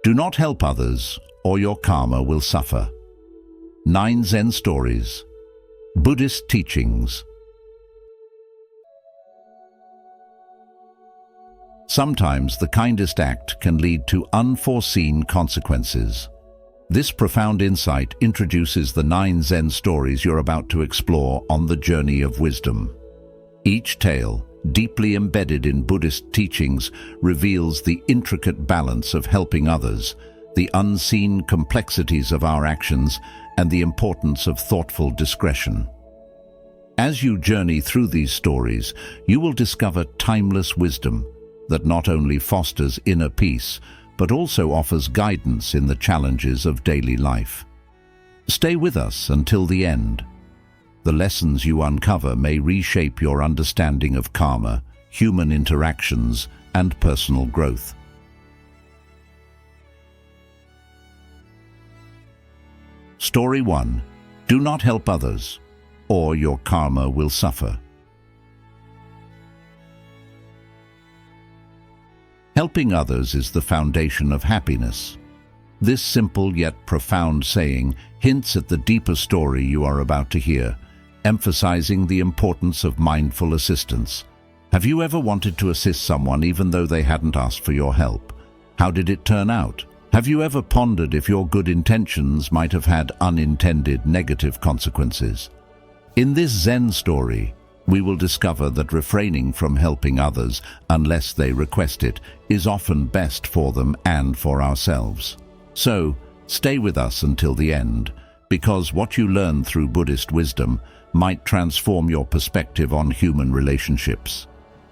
Do not help others, or your karma will suffer. 9 Zen Stories. Buddhist Teachings. Sometimes the kindest act can lead to unforeseen consequences. This profound insight introduces the 9 Zen stories you're about to explore on the journey of wisdom. Each tale, deeply embedded in Buddhist teachings, reveals the intricate balance of helping others, the unseen complexities of our actions, and the importance of thoughtful discretion. As you journey through these stories, you will discover timeless wisdom that not only fosters inner peace, but also offers guidance in the challenges of daily life. Stay with us until the end. The lessons you uncover may reshape your understanding of karma, human interactions, and personal growth. Story 1. Do not help others, or your karma will suffer. Helping others is the foundation of happiness. This simple yet profound saying hints at the deeper story you are about to hear, emphasizing the importance of mindful assistance. Have you ever wanted to assist someone even though they hadn't asked for your help? How did it turn out? Have you ever pondered if your good intentions might have had unintended negative consequences? In this Zen story, we will discover that refraining from helping others, unless they request it, is often best for them and for ourselves. So, stay with us until the end, because what you learn through Buddhist wisdom might transform your perspective on human relationships.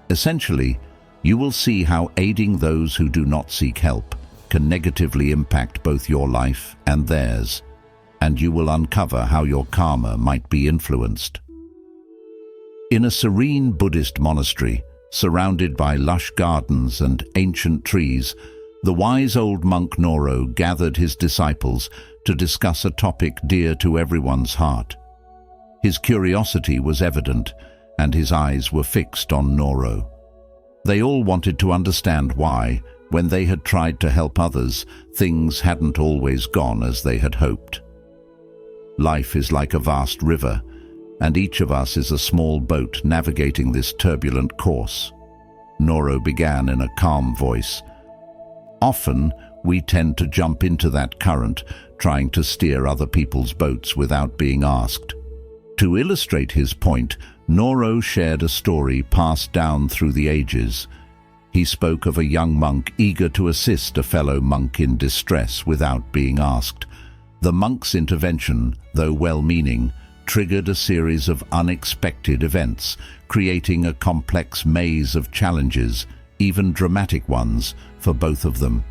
Essentially, you will see how aiding those who do not seek help can negatively impact both your life and theirs, and you will uncover how your karma might be influenced. In a serene Buddhist monastery, surrounded by lush gardens and ancient trees, the wise old monk Noro gathered his disciples to discuss a topic dear to everyone's heart. His curiosity was evident, and his eyes were fixed on Noro. They all wanted to understand why, when they had tried to help others, things hadn't always gone as they had hoped. Life is like a vast river, and each of us is a small boat navigating this turbulent course. Noro began in a calm voice. Often, we tend to jump into that current, trying to steer other people's boats without being asked. To illustrate his point, Noro shared a story passed down through the ages. He spoke of a young monk eager to assist a fellow monk in distress without being asked. The monk's intervention, though well-meaning, triggered a series of unexpected events, creating a complex maze of challenges, even dramatic ones, for both of them.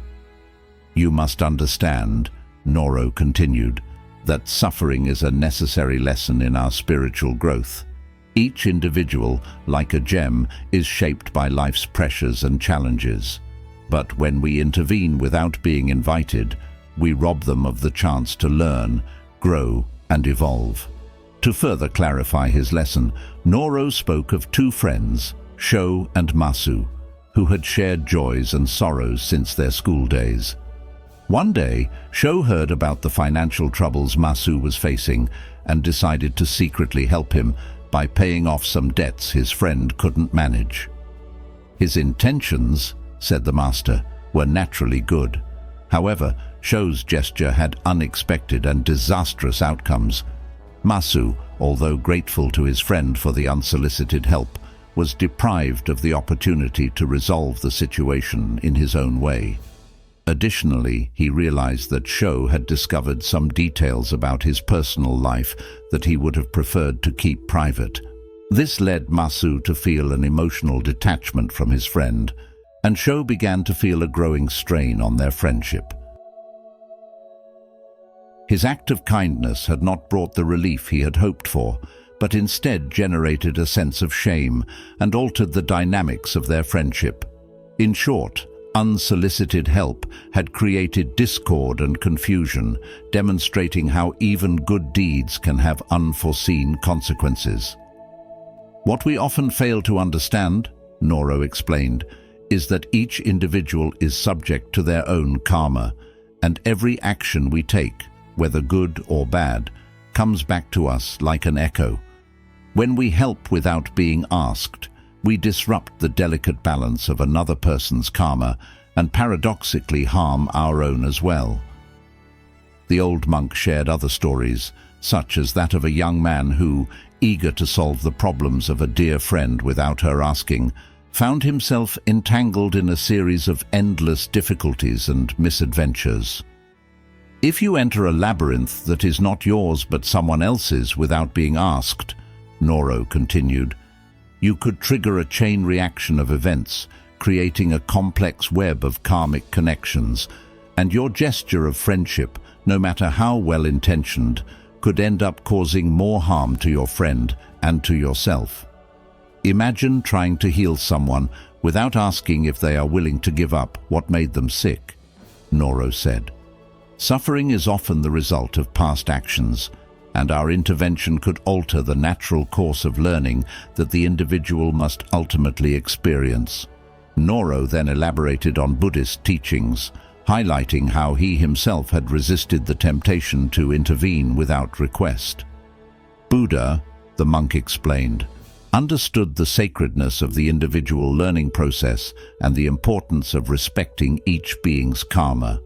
You must understand, Noro continued, that suffering is a necessary lesson in our spiritual growth. Each individual, like a gem, is shaped by life's pressures and challenges. But when we intervene without being invited, we rob them of the chance to learn, grow, and evolve. To further clarify his lesson, Noro spoke of 2 friends, Sho and Masu, who had shared joys and sorrows since their school days. One day, Sho heard about the financial troubles Masu was facing and decided to secretly help him by paying off some debts his friend couldn't manage. His intentions, said the master, were naturally good. However, Sho's gesture had unexpected and disastrous outcomes. Masu, although grateful to his friend for the unsolicited help, was deprived of the opportunity to resolve the situation in his own way. Additionally, he realized that Sho had discovered some details about his personal life that he would have preferred to keep private. This led Masu to feel an emotional detachment from his friend, and Sho began to feel a growing strain on their friendship. His act of kindness had not brought the relief he had hoped for, but instead generated a sense of shame and altered the dynamics of their friendship. In short, unsolicited help had created discord and confusion, demonstrating how even good deeds can have unforeseen consequences. What we often fail to understand, Noro explained, is that each individual is subject to their own karma, and every action we take, whether good or bad, comes back to us like an echo. When we help without being asked, we disrupt the delicate balance of another person's karma and paradoxically harm our own as well. The old monk shared other stories, such as that of a young man who, eager to solve the problems of a dear friend without her asking, found himself entangled in a series of endless difficulties and misadventures. If you enter a labyrinth that is not yours but someone else's without being asked, Noro continued, you could trigger a chain reaction of events, creating a complex web of karmic connections, and your gesture of friendship, no matter how well-intentioned, could end up causing more harm to your friend and to yourself. Imagine trying to heal someone without asking if they are willing to give up what made them sick, Noro said. Suffering is often the result of past actions, and our intervention could alter the natural course of learning that the individual must ultimately experience. Noro then elaborated on Buddhist teachings, highlighting how he himself had resisted the temptation to intervene without request. Buddha, the monk explained, understood the sacredness of the individual learning process and the importance of respecting each being's karma.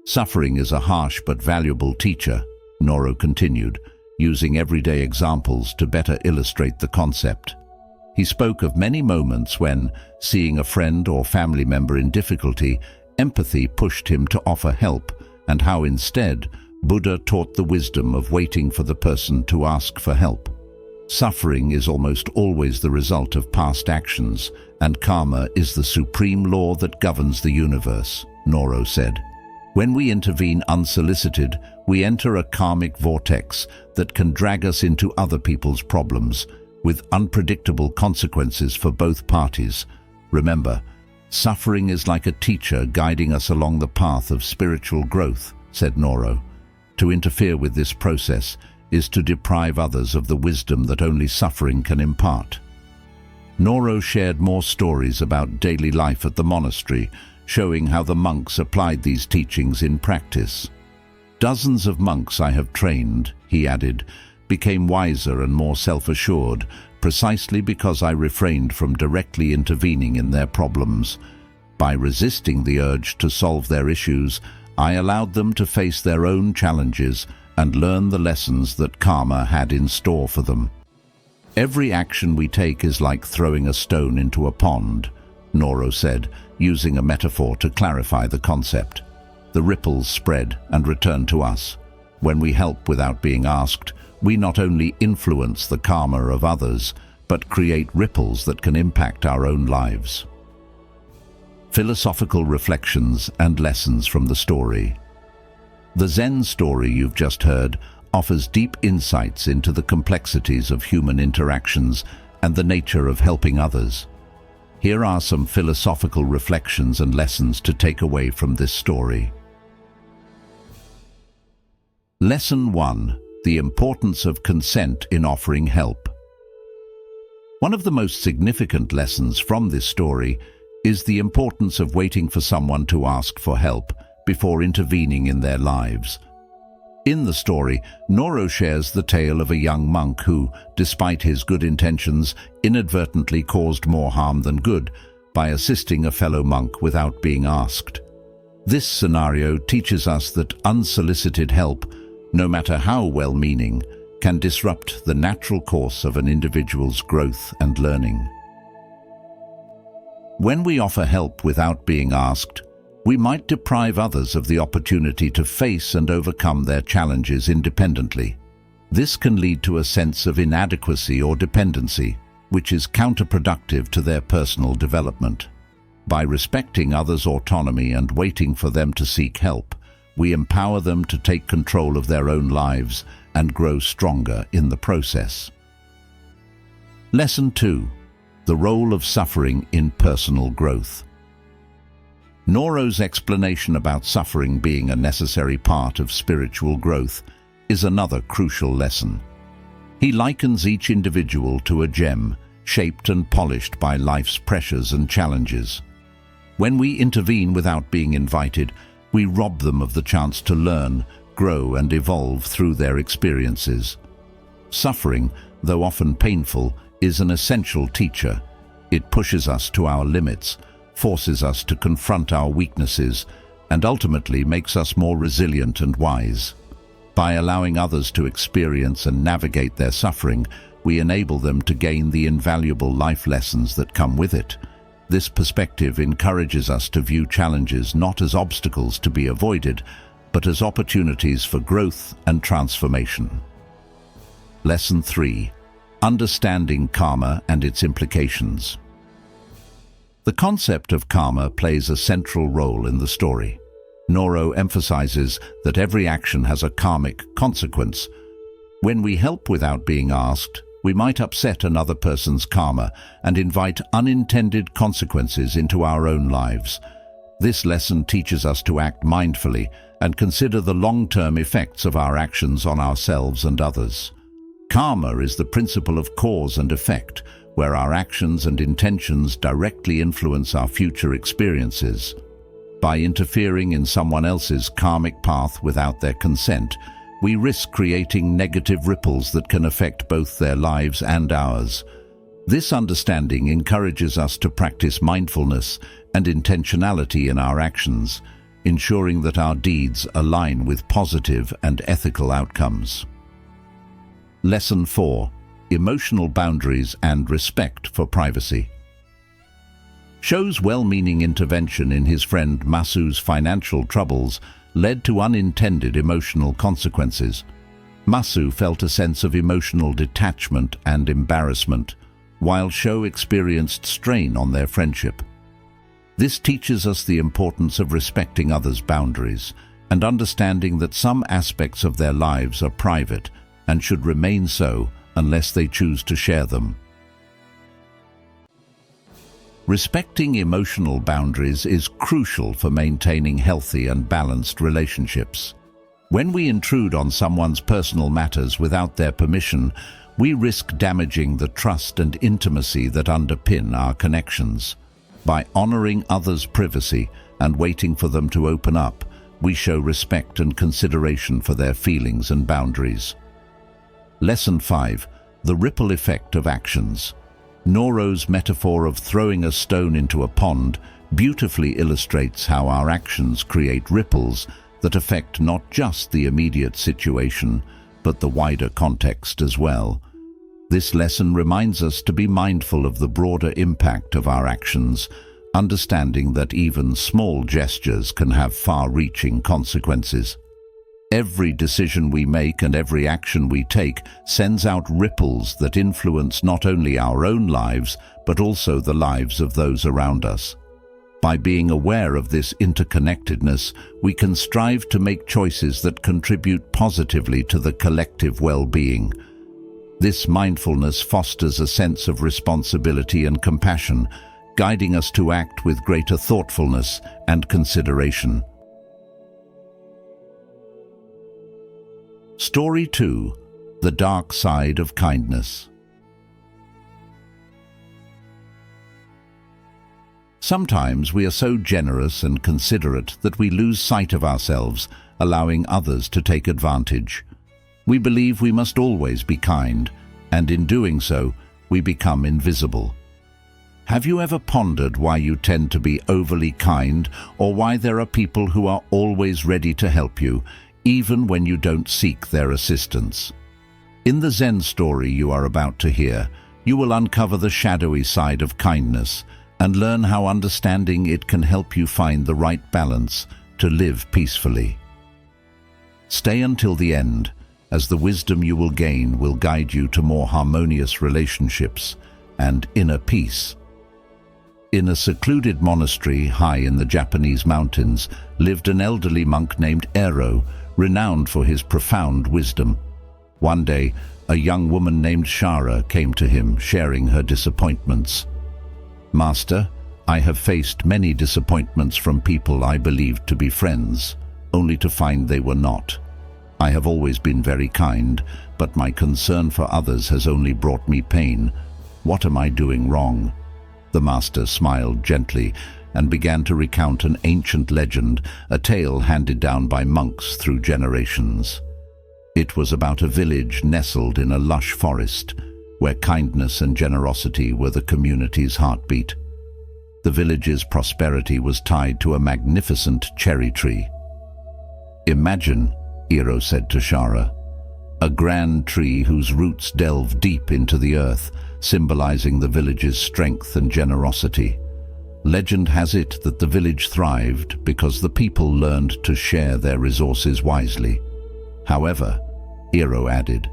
Suffering is a harsh but valuable teacher, Noro continued, using everyday examples to better illustrate the concept. He spoke of many moments when, seeing a friend or family member in difficulty, empathy pushed him to offer help, and how instead, Buddha taught the wisdom of waiting for the person to ask for help. Suffering is almost always the result of past actions, and karma is the supreme law that governs the universe, Noro said. When we intervene unsolicited, we enter a karmic vortex that can drag us into other people's problems, with unpredictable consequences for both parties. Remember, suffering is like a teacher guiding us along the path of spiritual growth, said Noro. To interfere with this process is to deprive others of the wisdom that only suffering can impart. Noro shared more stories about daily life at the monastery, showing how the monks applied these teachings in practice. Dozens of monks I have trained, he added, became wiser and more self-assured, precisely because I refrained from directly intervening in their problems. By resisting the urge to solve their issues, I allowed them to face their own challenges and learn the lessons that karma had in store for them. Every action we take is like throwing a stone into a pond, Noro said, using a metaphor to clarify the concept. The ripples spread and return to us. When we help without being asked, we not only influence the karma of others, but create ripples that can impact our own lives. Philosophical reflections and lessons from the story. The Zen story you've just heard offers deep insights into the complexities of human interactions and the nature of helping others. Here are some philosophical reflections and lessons to take away from this story. Lesson 1. The importance of consent in offering help. One of the most significant lessons from this story is the importance of waiting for someone to ask for help before intervening in their lives. In the story, Noro shares the tale of a young monk who, despite his good intentions, inadvertently caused more harm than good by assisting a fellow monk without being asked. This scenario teaches us that unsolicited help, no matter how well-meaning, can disrupt the natural course of an individual's growth and learning. When we offer help without being asked, we might deprive others of the opportunity to face and overcome their challenges independently. This can lead to a sense of inadequacy or dependency, which is counterproductive to their personal development. By respecting others' autonomy and waiting for them to seek help, we empower them to take control of their own lives and grow stronger in the process. Lesson 2. The role of suffering in personal growth. Noro's explanation about suffering being a necessary part of spiritual growth is another crucial lesson. He likens each individual to a gem, shaped and polished by life's pressures and challenges. When we intervene without being invited, we rob them of the chance to learn, grow, and evolve through their experiences. Suffering, though often painful, is an essential teacher. It pushes us to our limits, forces us to confront our weaknesses, and ultimately makes us more resilient and wise. By allowing others to experience and navigate their suffering, we enable them to gain the invaluable life lessons that come with it. This perspective encourages us to view challenges not as obstacles to be avoided, but as opportunities for growth and transformation. Lesson 3. Understanding karma and its implications. The concept of karma plays a central role in the story. Noro emphasizes that every action has a karmic consequence. When we help without being asked, we might upset another person's karma and invite unintended consequences into our own lives. This lesson teaches us to act mindfully and consider the long-term effects of our actions on ourselves and others. Karma is the principle of cause and effect, where our actions and intentions directly influence our future experiences. By interfering in someone else's karmic path without their consent, we risk creating negative ripples that can affect both their lives and ours. This understanding encourages us to practice mindfulness and intentionality in our actions, ensuring that our deeds align with positive and ethical outcomes. Lesson 4. Emotional boundaries and respect for privacy. Sho's well-meaning intervention in his friend Masu's financial troubles led to unintended emotional consequences. Masu felt a sense of emotional detachment and embarrassment, while Sho experienced strain on their friendship. This teaches us the importance of respecting others' boundaries and understanding that some aspects of their lives are private and should remain so unless they choose to share them. Respecting emotional boundaries is crucial for maintaining healthy and balanced relationships. When we intrude on someone's personal matters without their permission, we risk damaging the trust and intimacy that underpin our connections. By honoring others' privacy and waiting for them to open up, we show respect and consideration for their feelings and boundaries. Lesson 5. The ripple effect of actions. Noro's metaphor of throwing a stone into a pond beautifully illustrates how our actions create ripples that affect not just the immediate situation, but the wider context as well. This lesson reminds us to be mindful of the broader impact of our actions, understanding that even small gestures can have far-reaching consequences. Every decision we make and every action we take sends out ripples that influence not only our own lives, but also the lives of those around us. By being aware of this interconnectedness, we can strive to make choices that contribute positively to the collective well-being. This mindfulness fosters a sense of responsibility and compassion, guiding us to act with greater thoughtfulness and consideration. Story 2. The Dark Side of Kindness. Sometimes we are so generous and considerate that we lose sight of ourselves, allowing others to take advantage. We believe we must always be kind, and in doing so, we become invisible. Have you ever pondered why you tend to be overly kind, or why there are people who are always ready to help you, even when you don't seek their assistance? In the Zen story you are about to hear, you will uncover the shadowy side of kindness and learn how understanding it can help you find the right balance to live peacefully. Stay until the end, as the wisdom you will gain will guide you to more harmonious relationships and inner peace. In a secluded monastery high in the Japanese mountains lived an elderly monk named Ero, renowned for his profound wisdom. One day, a young woman named Shara came to him, sharing her disappointments. "Master, I have faced many disappointments from people I believed to be friends, only to find they were not. I have always been very kind, but my concern for others has only brought me pain. What am I doing wrong?" The master smiled gently. and began to recount an ancient legend, a tale handed down by monks through generations. It was about a village nestled in a lush forest, where kindness and generosity were the community's heartbeat. The village's prosperity was tied to a magnificent cherry tree. "Imagine," Iro said to Shara, "a grand tree whose roots delve deep into the earth, symbolizing the village's strength and generosity. Legend has it that the village thrived because the people learned to share their resources wisely. However," Iro added,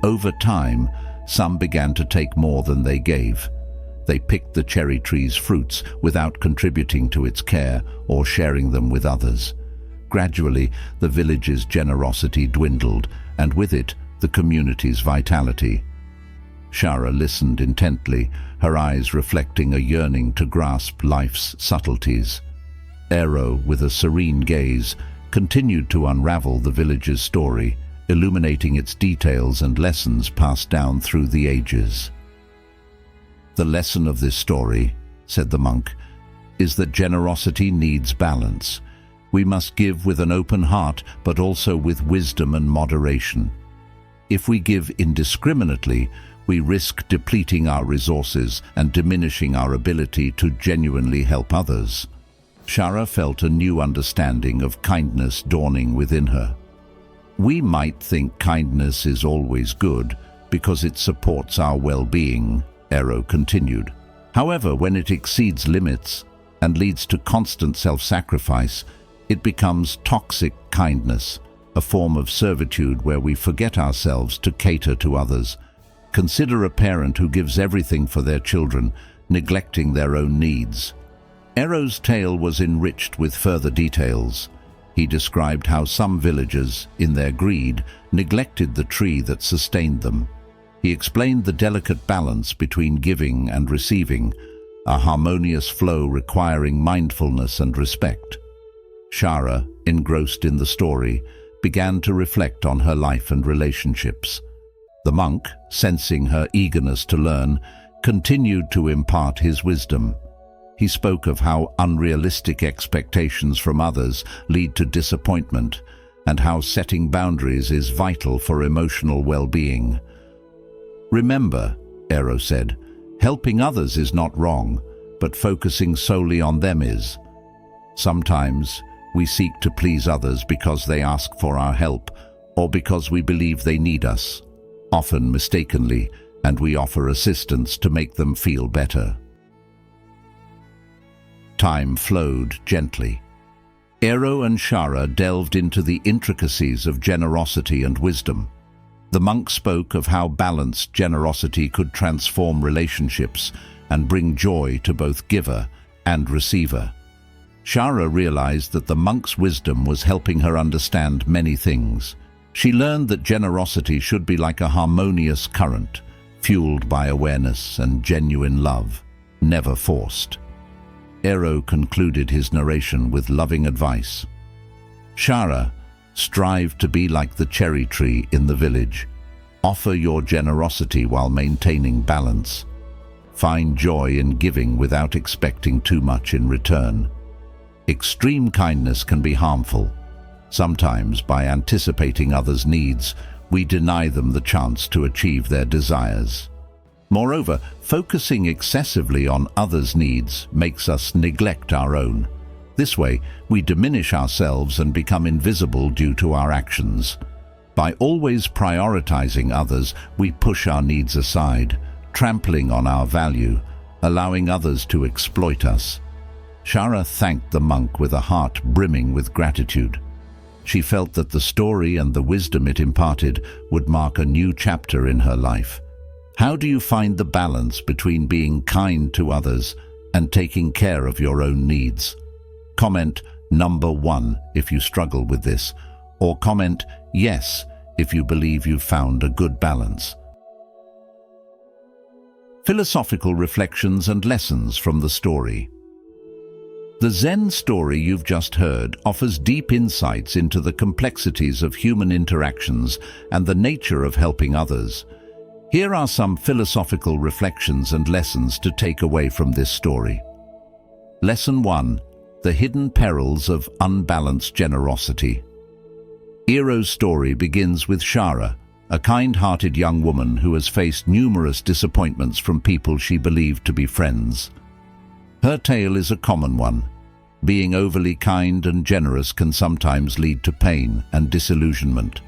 "over time, some began to take more than they gave. They picked the cherry tree's fruits without contributing to its care or sharing them with others. Gradually, the village's generosity dwindled, and with it, the community's vitality." Shara listened intently, her eyes reflecting a yearning to grasp life's subtleties. Ero, with a serene gaze, continued to unravel the village's story, illuminating its details and lessons passed down through the ages. "The lesson of this story," said the monk, "is that generosity needs balance. We must give with an open heart, but also with wisdom and moderation. If we give indiscriminately, we risk depleting our resources and diminishing our ability to genuinely help others." Shara felt a new understanding of kindness dawning within her. "We might think kindness is always good because it supports our well-being," Ero continued. "However, when it exceeds limits and leads to constant self-sacrifice, it becomes toxic kindness, a form of servitude where we forget ourselves to cater to others. Consider a parent who gives everything for their children, neglecting their own needs." Ero's tale was enriched with further details. He described how some villagers, in their greed, neglected the tree that sustained them. He explained the delicate balance between giving and receiving, a harmonious flow requiring mindfulness and respect. Shara, engrossed in the story, began to reflect on her life and relationships. The monk, sensing her eagerness to learn, continued to impart his wisdom. He spoke of how unrealistic expectations from others lead to disappointment, and how setting boundaries is vital for emotional well-being. "Remember," Ero said, "helping others is not wrong, but focusing solely on them is. Sometimes we seek to please others because they ask for our help, or because we believe they need us, often mistakenly, and we offer assistance to make them feel better." Time flowed gently. Ero and Shara delved into the intricacies of generosity and wisdom. The monk spoke of how balanced generosity could transform relationships and bring joy to both giver and receiver. Shara realized that the monk's wisdom was helping her understand many things. She learned that generosity should be like a harmonious current, fueled by awareness and genuine love, never forced. Ero concluded his narration with loving advice. "Shara, strive to be like the cherry tree in the village. Offer your generosity while maintaining balance. Find joy in giving without expecting too much in return. Extreme kindness can be harmful. Sometimes, by anticipating others' needs, we deny them the chance to achieve their desires. Moreover, focusing excessively on others' needs makes us neglect our own. This way, we diminish ourselves and become invisible due to our actions. By always prioritizing others, we push our needs aside, trampling on our value, allowing others to exploit us." Shara thanked the monk with a heart brimming with gratitude. She felt that the story and the wisdom it imparted would mark a new chapter in her life. How do you find the balance between being kind to others and taking care of your own needs? Comment number 1 if you struggle with this, or comment yes if you believe you've found a good balance. Philosophical reflections and lessons from the story. The Zen story you've just heard offers deep insights into the complexities of human interactions and the nature of helping others. Here are some philosophical reflections and lessons to take away from this story. Lesson 1. The hidden perils of unbalanced generosity. Eero's story begins with Shara, a kind-hearted young woman who has faced numerous disappointments from people she believed to be friends. Her tale is a common one. Being overly kind and generous can sometimes lead to pain and disillusionment.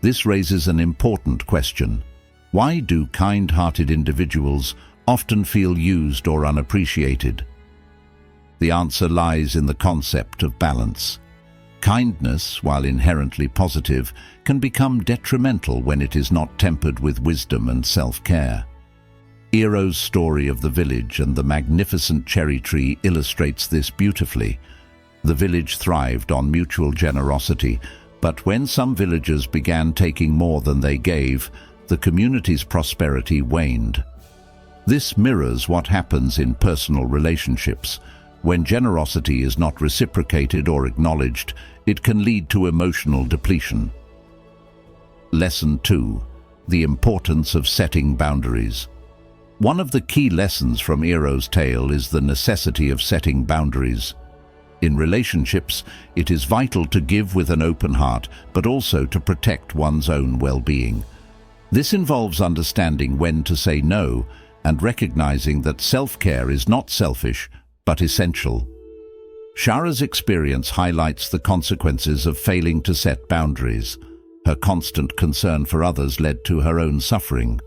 This raises an important question. Why do kind-hearted individuals often feel used or unappreciated? The answer lies in the concept of balance. Kindness, while inherently positive, can become detrimental when it is not tempered with wisdom and self-care. Eero's story of the village and the magnificent cherry tree illustrates this beautifully. The village thrived on mutual generosity, but when some villagers began taking more than they gave, the community's prosperity waned. This mirrors what happens in personal relationships. When generosity is not reciprocated or acknowledged, it can lead to emotional depletion. Lesson 2. The importance of setting boundaries. One of the key lessons from Eero's tale is the necessity of setting boundaries. In relationships, it is vital to give with an open heart, but also to protect one's own well-being. This involves understanding when to say no and recognizing that self-care is not selfish, but essential. Shara's experience highlights the consequences of failing to set boundaries. Her constant concern for others led to her own suffering.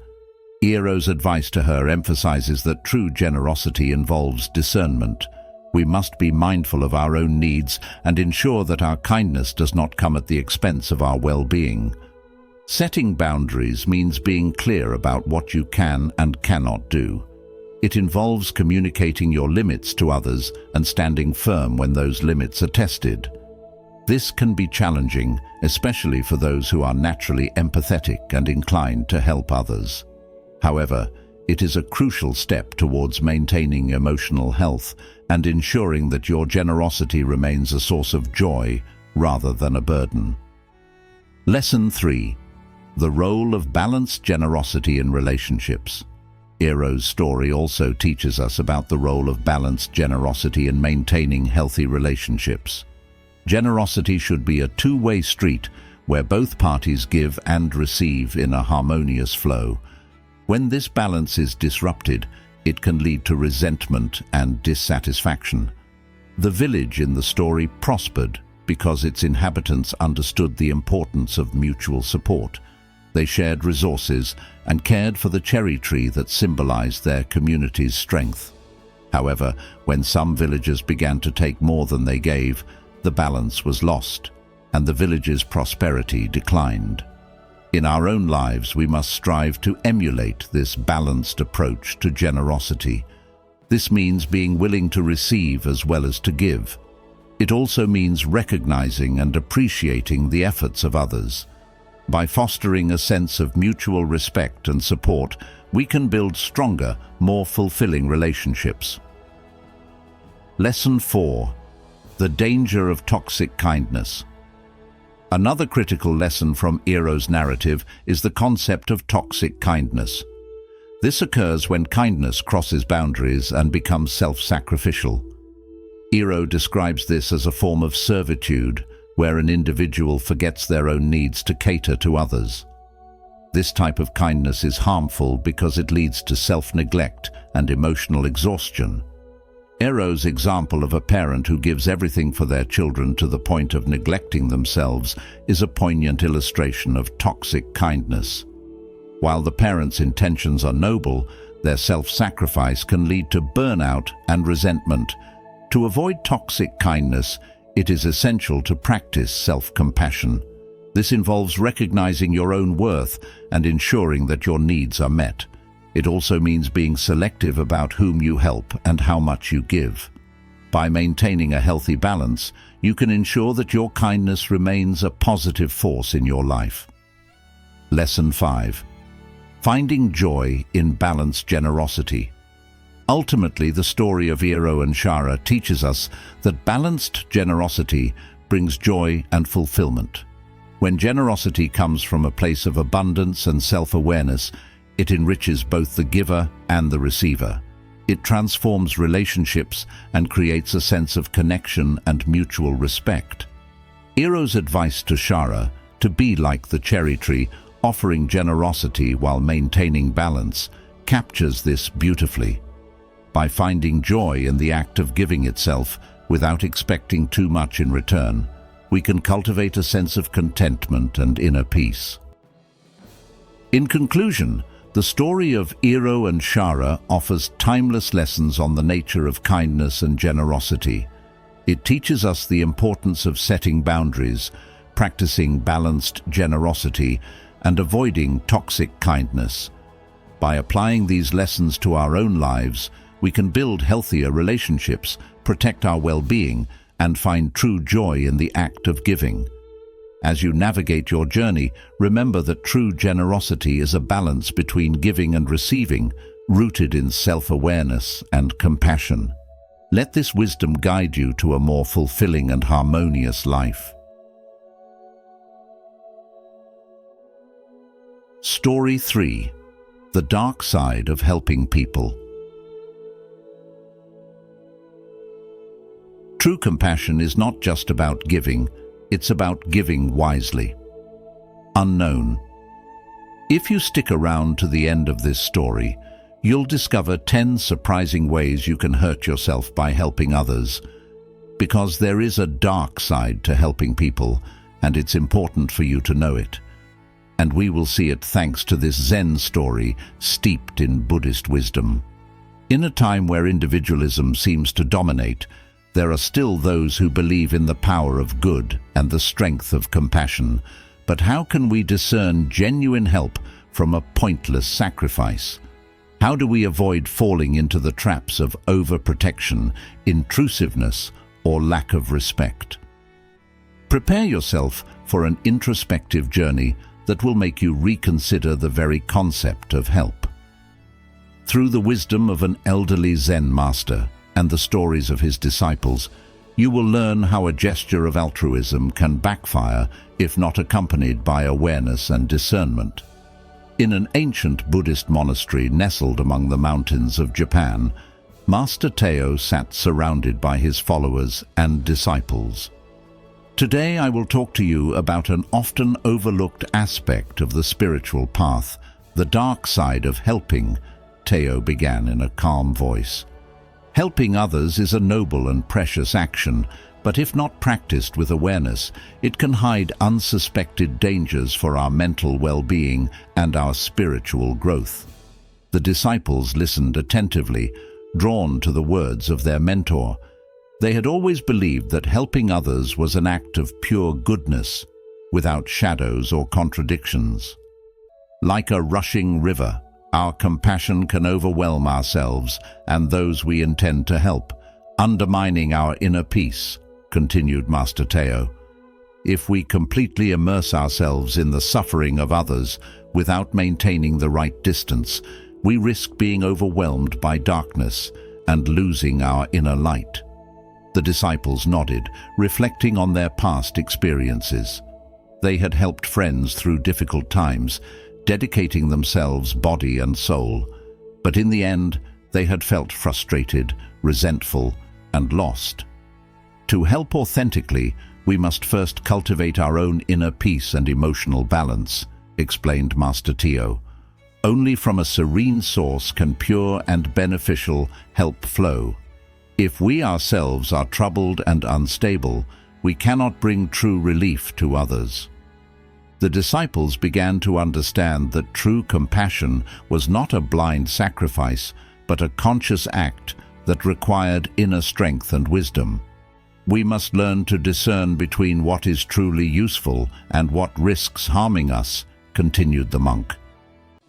Eero's advice to her emphasizes that true generosity involves discernment. We must be mindful of our own needs and ensure that our kindness does not come at the expense of our well-being. Setting boundaries means being clear about what you can and cannot do. It involves communicating your limits to others and standing firm when those limits are tested. This can be challenging, especially for those who are naturally empathetic and inclined to help others. However, it is a crucial step towards maintaining emotional health and ensuring that your generosity remains a source of joy rather than a burden. Lesson 3. The role of balanced generosity in relationships. Eero's story also teaches us about the role of balanced generosity in maintaining healthy relationships. Generosity should be a two-way street where both parties give and receive in a harmonious flow. When this balance is disrupted, it can lead to resentment and dissatisfaction. The village in the story prospered because its inhabitants understood the importance of mutual support. They shared resources and cared for the cherry tree that symbolized their community's strength. However, when some villagers began to take more than they gave, the balance was lost, and the village's prosperity declined. In our own lives, we must strive to emulate this balanced approach to generosity. This means being willing to receive as well as to give. It also means recognizing and appreciating the efforts of others. By fostering a sense of mutual respect and support, we can build stronger, more fulfilling relationships. Lesson 4. The danger of toxic kindness. Another critical lesson from Eero's narrative is the concept of toxic kindness. This occurs when kindness crosses boundaries and becomes self-sacrificial. Eero describes this as a form of servitude, where an individual forgets their own needs to cater to others. This type of kindness is harmful because it leads to self-neglect and emotional exhaustion. Eero's example of a parent who gives everything for their children to the point of neglecting themselves is a poignant illustration of toxic kindness. While the parent's intentions are noble, their self-sacrifice can lead to burnout and resentment. To avoid toxic kindness, it is essential to practice self-compassion. This involves recognizing your own worth and ensuring that your needs are met. It also means being selective about whom you help and how much you give. By maintaining a healthy balance, you can ensure that your kindness remains a positive force in your life. Lesson 5. Finding joy in balanced generosity. Ultimately, the story of Eero and Shara teaches us that balanced generosity brings joy and fulfillment. When generosity comes from a place of abundance and self-awareness, it enriches both the giver and the receiver. It transforms relationships and creates a sense of connection and mutual respect. Eiro's advice to Shara, to be like the cherry tree, offering generosity while maintaining balance, captures this beautifully. By finding joy in the act of giving itself without expecting too much in return, we can cultivate a sense of contentment and inner peace. In conclusion, the story of Eiro and Shara offers timeless lessons on the nature of kindness and generosity. It teaches us the importance of setting boundaries, practicing balanced generosity, and avoiding toxic kindness. By applying these lessons to our own lives, we can build healthier relationships, protect our well-being, and find true joy in the act of giving. As you navigate your journey, remember that true generosity is a balance between giving and receiving, rooted in self-awareness and compassion. Let this wisdom guide you to a more fulfilling and harmonious life. Story 3. The Dark Side of Helping People. True compassion is not just about giving, it's about giving wisely. Unknown. If you stick around to the end of this story, you'll discover 10 surprising ways you can hurt yourself by helping others. Because there is a dark side to helping people, and it's important for you to know it. And we will see it thanks to this Zen story steeped in Buddhist wisdom. In a time where individualism seems to dominate, there are still those who believe in the power of good and the strength of compassion. But how can we discern genuine help from a pointless sacrifice? How do we avoid falling into the traps of overprotection, intrusiveness, or lack of respect? Prepare yourself for an introspective journey that will make you reconsider the very concept of help. Through the wisdom of an elderly Zen master and the stories of his disciples, you will learn how a gesture of altruism can backfire if not accompanied by awareness and discernment. In an ancient Buddhist monastery nestled among the mountains of Japan, Master Teo sat surrounded by his followers and disciples. Today I will talk to you about an often overlooked aspect of the spiritual path, the dark side of helping. Teo began in a calm voice. Helping others is a noble and precious action, but if not practiced with awareness, it can hide unsuspected dangers for our mental well-being and our spiritual growth. The disciples listened attentively, drawn to the words of their mentor. They had always believed that helping others was an act of pure goodness, without shadows or contradictions. Like a rushing river, our compassion can overwhelm ourselves and those we intend to help, undermining our inner peace, continued Master Teo. If we completely immerse ourselves in the suffering of others without maintaining the right distance, we risk being overwhelmed by darkness and losing our inner light. The disciples nodded, reflecting on their past experiences. They had helped friends through difficult times, dedicating themselves body and soul. But in the end, they had felt frustrated, resentful, and lost. To help authentically, we must first cultivate our own inner peace and emotional balance, explained Master Teo. Only from a serene source can pure and beneficial help flow. If we ourselves are troubled and unstable, we cannot bring true relief to others. The disciples began to understand that true compassion was not a blind sacrifice, but a conscious act that required inner strength and wisdom. We must learn to discern between what is truly useful and what risks harming us, continued the monk.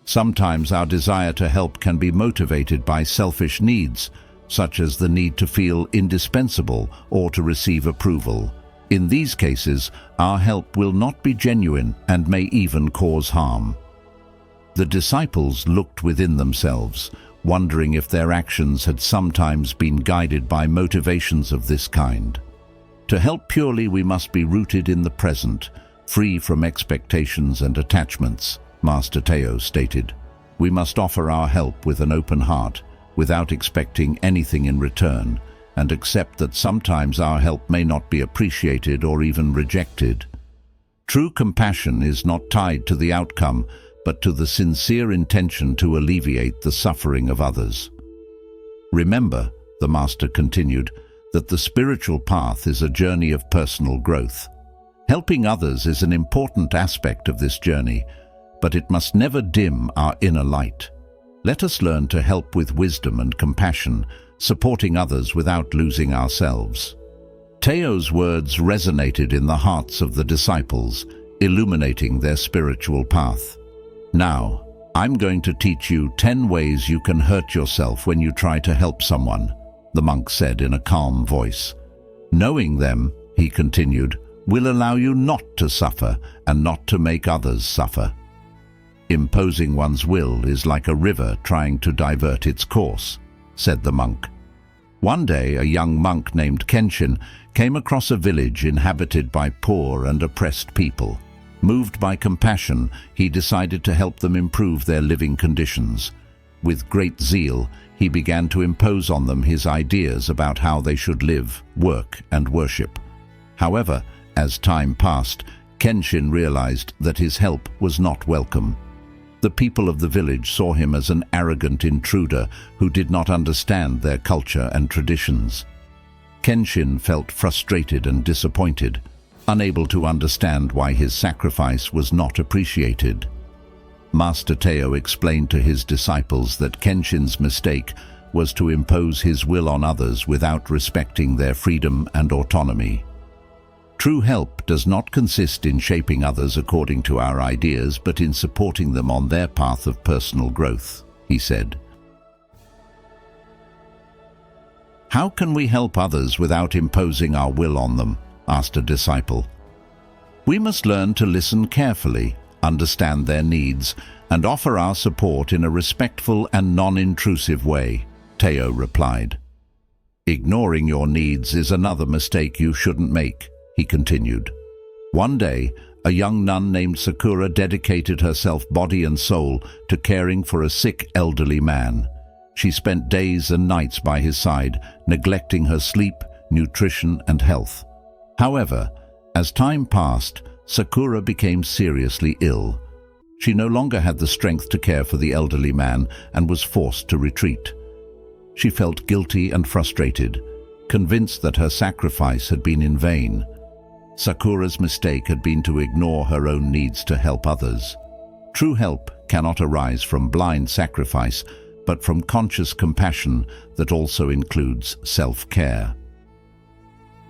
Sometimes our desire to help can be motivated by selfish needs, such as the need to feel indispensable or to receive approval. In these cases, our help will not be genuine and may even cause harm. The disciples looked within themselves, wondering if their actions had sometimes been guided by motivations of this kind. To help purely, we must be rooted in the present, free from expectations and attachments, Master Teo stated. We must offer our help with an open heart, without expecting anything in return, and accept that sometimes our help may not be appreciated or even rejected. True compassion is not tied to the outcome, but to the sincere intention to alleviate the suffering of others. Remember, the Master continued, that the spiritual path is a journey of personal growth. Helping others is an important aspect of this journey, but it must never dim our inner light. Let us learn to help with wisdom and compassion, supporting others without losing ourselves. Teo's words resonated in the hearts of the disciples, illuminating their spiritual path. Now, I'm going to teach you 10 ways you can hurt yourself when you try to help someone, the monk said in a calm voice. Knowing them, he continued, will allow you not to suffer and not to make others suffer. Imposing one's will is like a river trying to divert its course, said the monk. One day, a young monk named Kenshin came across a village inhabited by poor and oppressed people. Moved by compassion, he decided to help them improve their living conditions. With great zeal, he began to impose on them his ideas about how they should live, work, and worship. However, as time passed, Kenshin realized that his help was not welcome. The people of the village saw him as an arrogant intruder who did not understand their culture and traditions. Kenshin felt frustrated and disappointed, unable to understand why his sacrifice was not appreciated. Master Teo explained to his disciples that Kenshin's mistake was to impose his will on others without respecting their freedom and autonomy. True help does not consist in shaping others according to our ideas, but in supporting them on their path of personal growth, he said. How can we help others without imposing our will on them? Asked a disciple. We must learn to listen carefully, understand their needs, and offer our support in a respectful and non-intrusive way, Teo replied. Ignoring your needs is another mistake you shouldn't make, he continued. One day, a young nun named Sakura dedicated herself body and soul to caring for a sick elderly man. She spent days and nights by his side, neglecting her sleep, nutrition, and health. However, as time passed, Sakura became seriously ill. She no longer had the strength to care for the elderly man and was forced to retreat. She felt guilty and frustrated, convinced that her sacrifice had been in vain. Sakura's mistake had been to ignore her own needs to help others. True help cannot arise from blind sacrifice, but from conscious compassion that also includes self-care.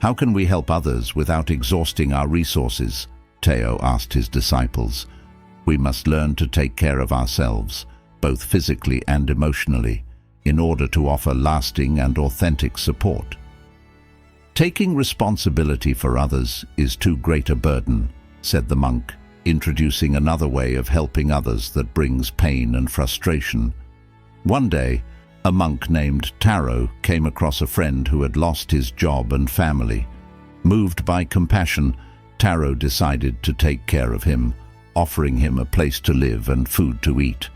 How can we help others without exhausting our resources? Teo asked his disciples. We must learn to take care of ourselves, both physically and emotionally, in order to offer lasting and authentic support. Taking responsibility for others is too great a burden, said the monk, introducing another way of helping others that brings pain and frustration. One day, a monk named Taro came across a friend who had lost his job and family. Moved by compassion, Taro decided to take care of him, offering him a place to live and food to eat.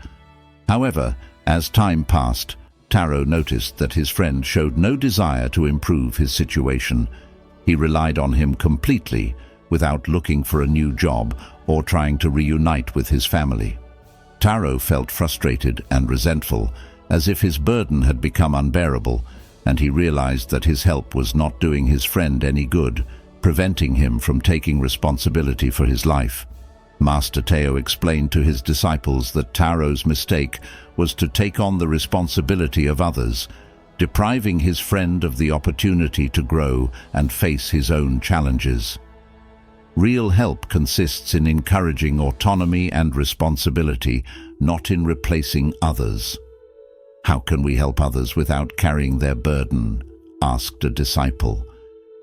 However, as time passed, Taro noticed that his friend showed no desire to improve his situation. He relied on him completely, without looking for a new job or trying to reunite with his family. Taro felt frustrated and resentful, as if his burden had become unbearable, and he realized that his help was not doing his friend any good, preventing him from taking responsibility for his life. Master Teo explained to his disciples that Taro's mistake was to take on the responsibility of others, depriving his friend of the opportunity to grow and face his own challenges. Real help consists in encouraging autonomy and responsibility, not in replacing others. How can we help others without carrying their burden? Asked a disciple.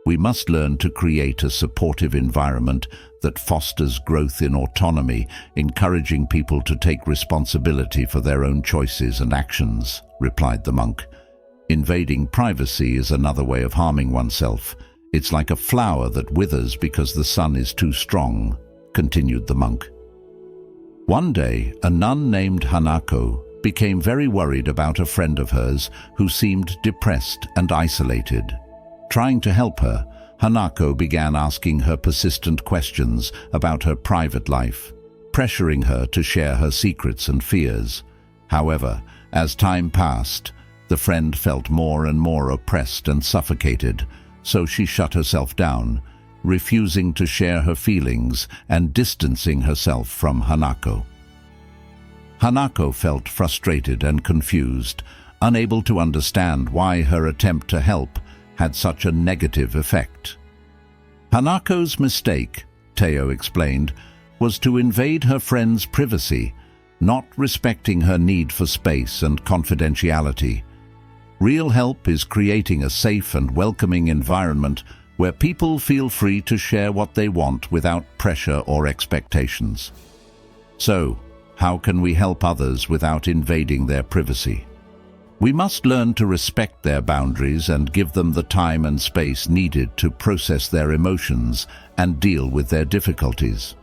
We must learn to create a supportive environment that fosters growth in autonomy, encouraging people to take responsibility for their own choices and actions, replied the monk. Invading privacy is another way of harming oneself. It's like a flower that withers because the sun is too strong, continued the monk. One day, a nun named Hanako became very worried about a friend of hers who seemed depressed and isolated. Trying to help her, Hanako began asking her persistent questions about her private life, pressuring her to share her secrets and fears. However, as time passed, the friend felt more and more oppressed and suffocated, so she shut herself down, refusing to share her feelings and distancing herself from Hanako. Hanako felt frustrated and confused, unable to understand why her attempt to help had such a negative effect. Hanako's mistake, Teo explained, was to invade her friend's privacy, not respecting her need for space and confidentiality. Real help is creating a safe and welcoming environment where people feel free to share what they want without pressure or expectations. So, how can we help others without invading their privacy? We must learn to respect their boundaries and give them the time and space needed to process their emotions and deal with their difficulties.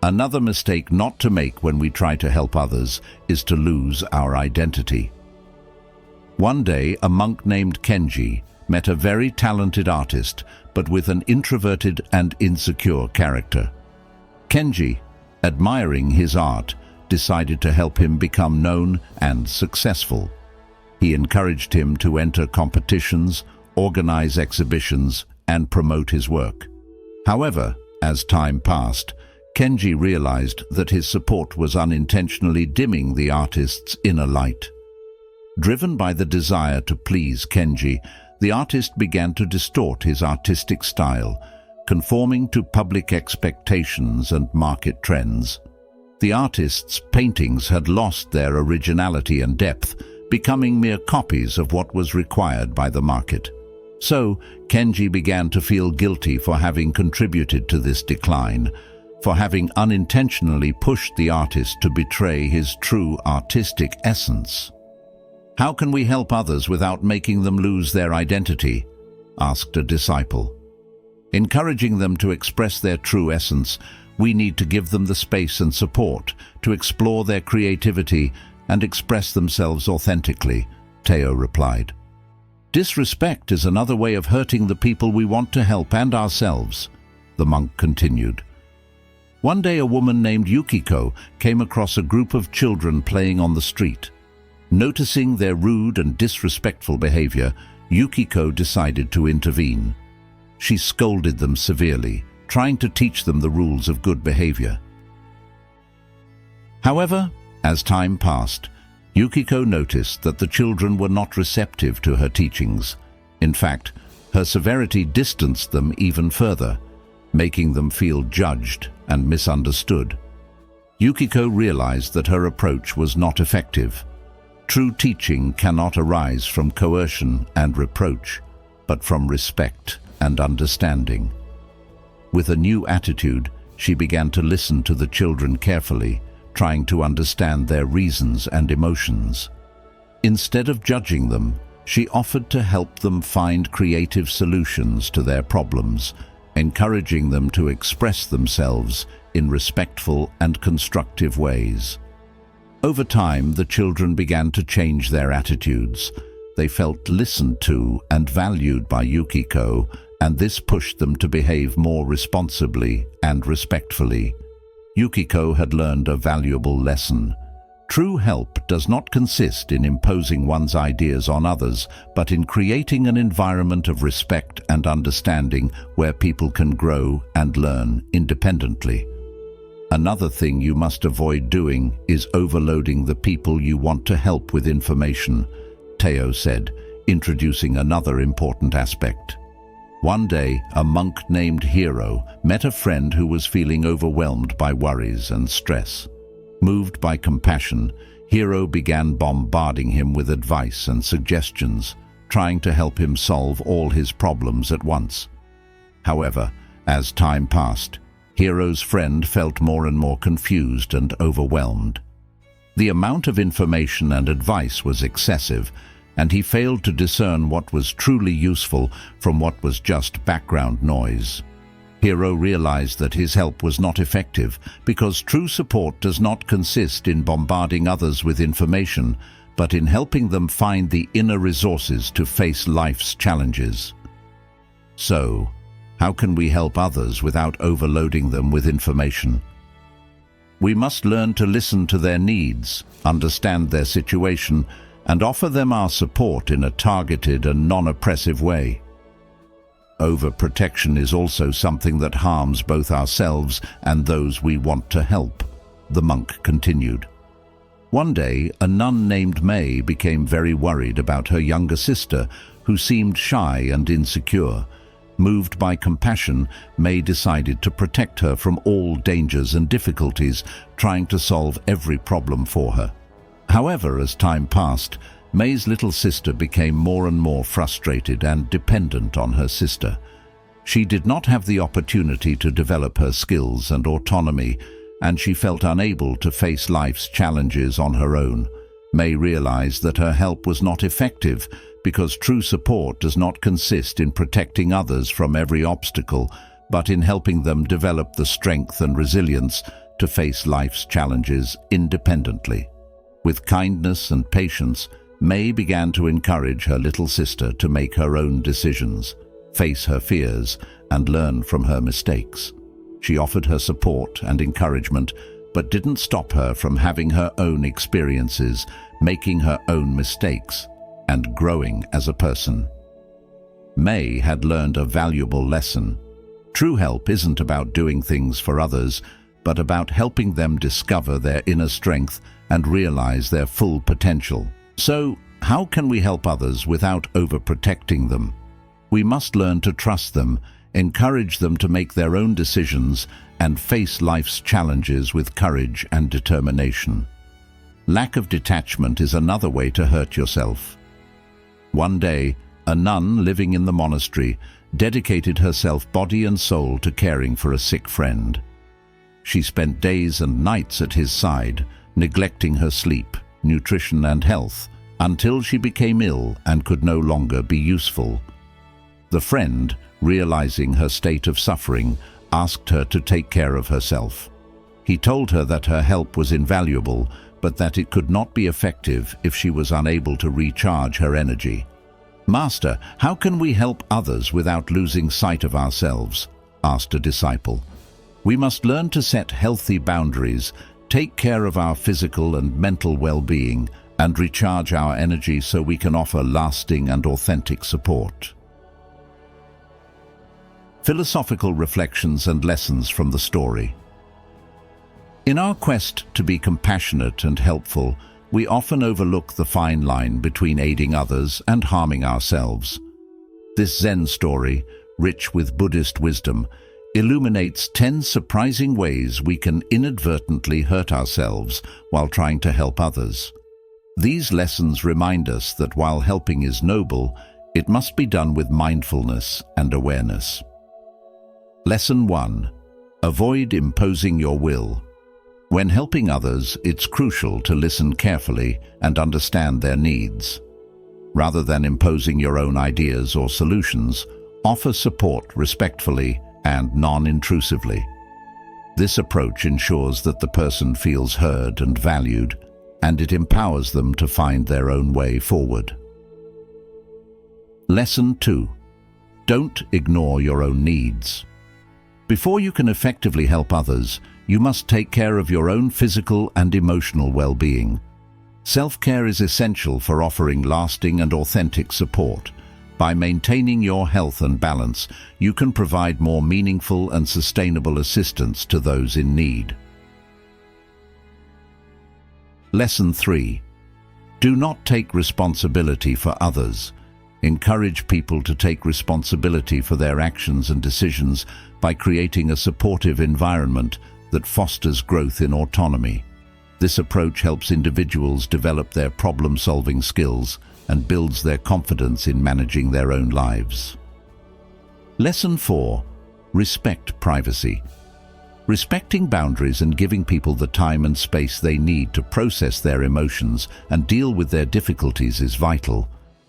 Another mistake not to make when we try to help others is to lose our identity. One day, a monk named Kenji met a very talented artist, but with an introverted and insecure character. Kenji, admiring his art, decided to help him become known and successful. He encouraged him to enter competitions, organize exhibitions, and promote his work. However, as time passed, Kenji realized that his support was unintentionally dimming the artist's inner light. Driven by the desire to please Kenji, the artist began to distort his artistic style, conforming to public expectations and market trends. The artist's paintings had lost their originality and depth, becoming mere copies of what was required by the market. So, Kenji began to feel guilty for having contributed to this decline, for having unintentionally pushed the artist to betray his true artistic essence. "How can we help others without making them lose their identity?" asked a disciple. Encouraging them to express their true essence, we need to give them the space and support to explore their creativity and express themselves authentically, Teo replied. "Disrespect is another way of hurting the people we want to help and ourselves," the monk continued. One day a woman named Yukiko came across a group of children playing on the street. Noticing their rude and disrespectful behavior, Yukiko decided to intervene. She scolded them severely, trying to teach them the rules of good behavior. However, as time passed, Yukiko noticed that the children were not receptive to her teachings. In fact, her severity distanced them even further, making them feel judged and misunderstood. Yukiko realized that her approach was not effective. True teaching cannot arise from coercion and reproach, but from respect and understanding. With a new attitude, she began to listen to the children carefully, trying to understand their reasons and emotions. Instead of judging them, she offered to help them find creative solutions to their problems, encouraging them to express themselves in respectful and constructive ways. Over time, the children began to change their attitudes. They felt listened to and valued by Yukiko, and this pushed them to behave more responsibly and respectfully. Yukiko had learned a valuable lesson. True help does not consist in imposing one's ideas on others, but in creating an environment of respect and understanding where people can grow and learn independently. Another thing you must avoid doing is overloading the people you want to help with information, Teo said, introducing another important aspect. One day, a monk named Hiro met a friend who was feeling overwhelmed by worries and stress. Moved by compassion, Hiro began bombarding him with advice and suggestions, trying to help him solve all his problems at once. However, as time passed, Hiro's friend felt more and more confused and overwhelmed. The amount of information and advice was excessive, and he failed to discern what was truly useful from what was just background noise. Hero realized that his help was not effective because true support does not consist in bombarding others with information, but in helping them find the inner resources to face life's challenges. So, how can we help others without overloading them with information? We must learn to listen to their needs, understand their situation, and offer them our support in a targeted and non-oppressive way. Overprotection is also something that harms both ourselves and those we want to help, the monk continued. One day, a nun named May became very worried about her younger sister, who seemed shy and insecure. Moved by compassion, May decided to protect her from all dangers and difficulties, trying to solve every problem for her. However, as time passed, May's little sister became more and more frustrated and dependent on her sister. She did not have the opportunity to develop her skills and autonomy, and she felt unable to face life's challenges on her own. May realized that her help was not effective because true support does not consist in protecting others from every obstacle, but in helping them develop the strength and resilience to face life's challenges independently. With kindness and patience, May began to encourage her little sister to make her own decisions, face her fears, and learn from her mistakes. She offered her support and encouragement, but didn't stop her from having her own experiences, making her own mistakes, and growing as a person. May had learned a valuable lesson. True help isn't about doing things for others, but about helping them discover their inner strength and realize their full potential. So, how can we help others without overprotecting them? We must learn to trust them, encourage them to make their own decisions, and face life's challenges with courage and determination. Lack of detachment is another way to hurt yourself. One day, a nun living in the monastery dedicated herself body and soul to caring for a sick friend. She spent days and nights at his side, neglecting her sleep, nutrition and health, until she became ill and could no longer be useful. The friend, realizing her state of suffering, asked her to take care of herself. He told her that her help was invaluable, but that it could not be effective if she was unable to recharge her energy. "Master, how can we help others without losing sight of ourselves?" asked a disciple. "We must learn to set healthy boundaries, take care of our physical and mental well-being, and recharge our energy so we can offer lasting and authentic support." Philosophical reflections and lessons from the story. In our quest to be compassionate and helpful, we often overlook the fine line between aiding others and harming ourselves. This Zen story, rich with Buddhist wisdom, illuminates 10 surprising ways we can inadvertently hurt ourselves while trying to help others. These lessons remind us that while helping is noble, it must be done with mindfulness and awareness. Lesson 1. Avoid imposing your will. When helping others, it's crucial to listen carefully and understand their needs. Rather than imposing your own ideas or solutions, offer support respectfully and non-intrusively. This approach ensures that the person feels heard and valued, and it empowers them to find their own way forward. Lesson 2. Don't ignore your own needs. Before you can effectively help others, you must take care of your own physical and emotional well-being. Self-care is essential for offering lasting and authentic support. By maintaining your health and balance, you can provide more meaningful and sustainable assistance to those in need. Lesson 3. Do not take responsibility for others. Encourage people to take responsibility for their actions and decisions by creating a supportive environment that fosters growth in autonomy. This approach helps individuals develop their problem-solving skills and builds their confidence in managing their own lives. Lesson 4. Respect privacy. Respecting boundaries and giving people the time and space they need to process their emotions and deal with their difficulties is vital.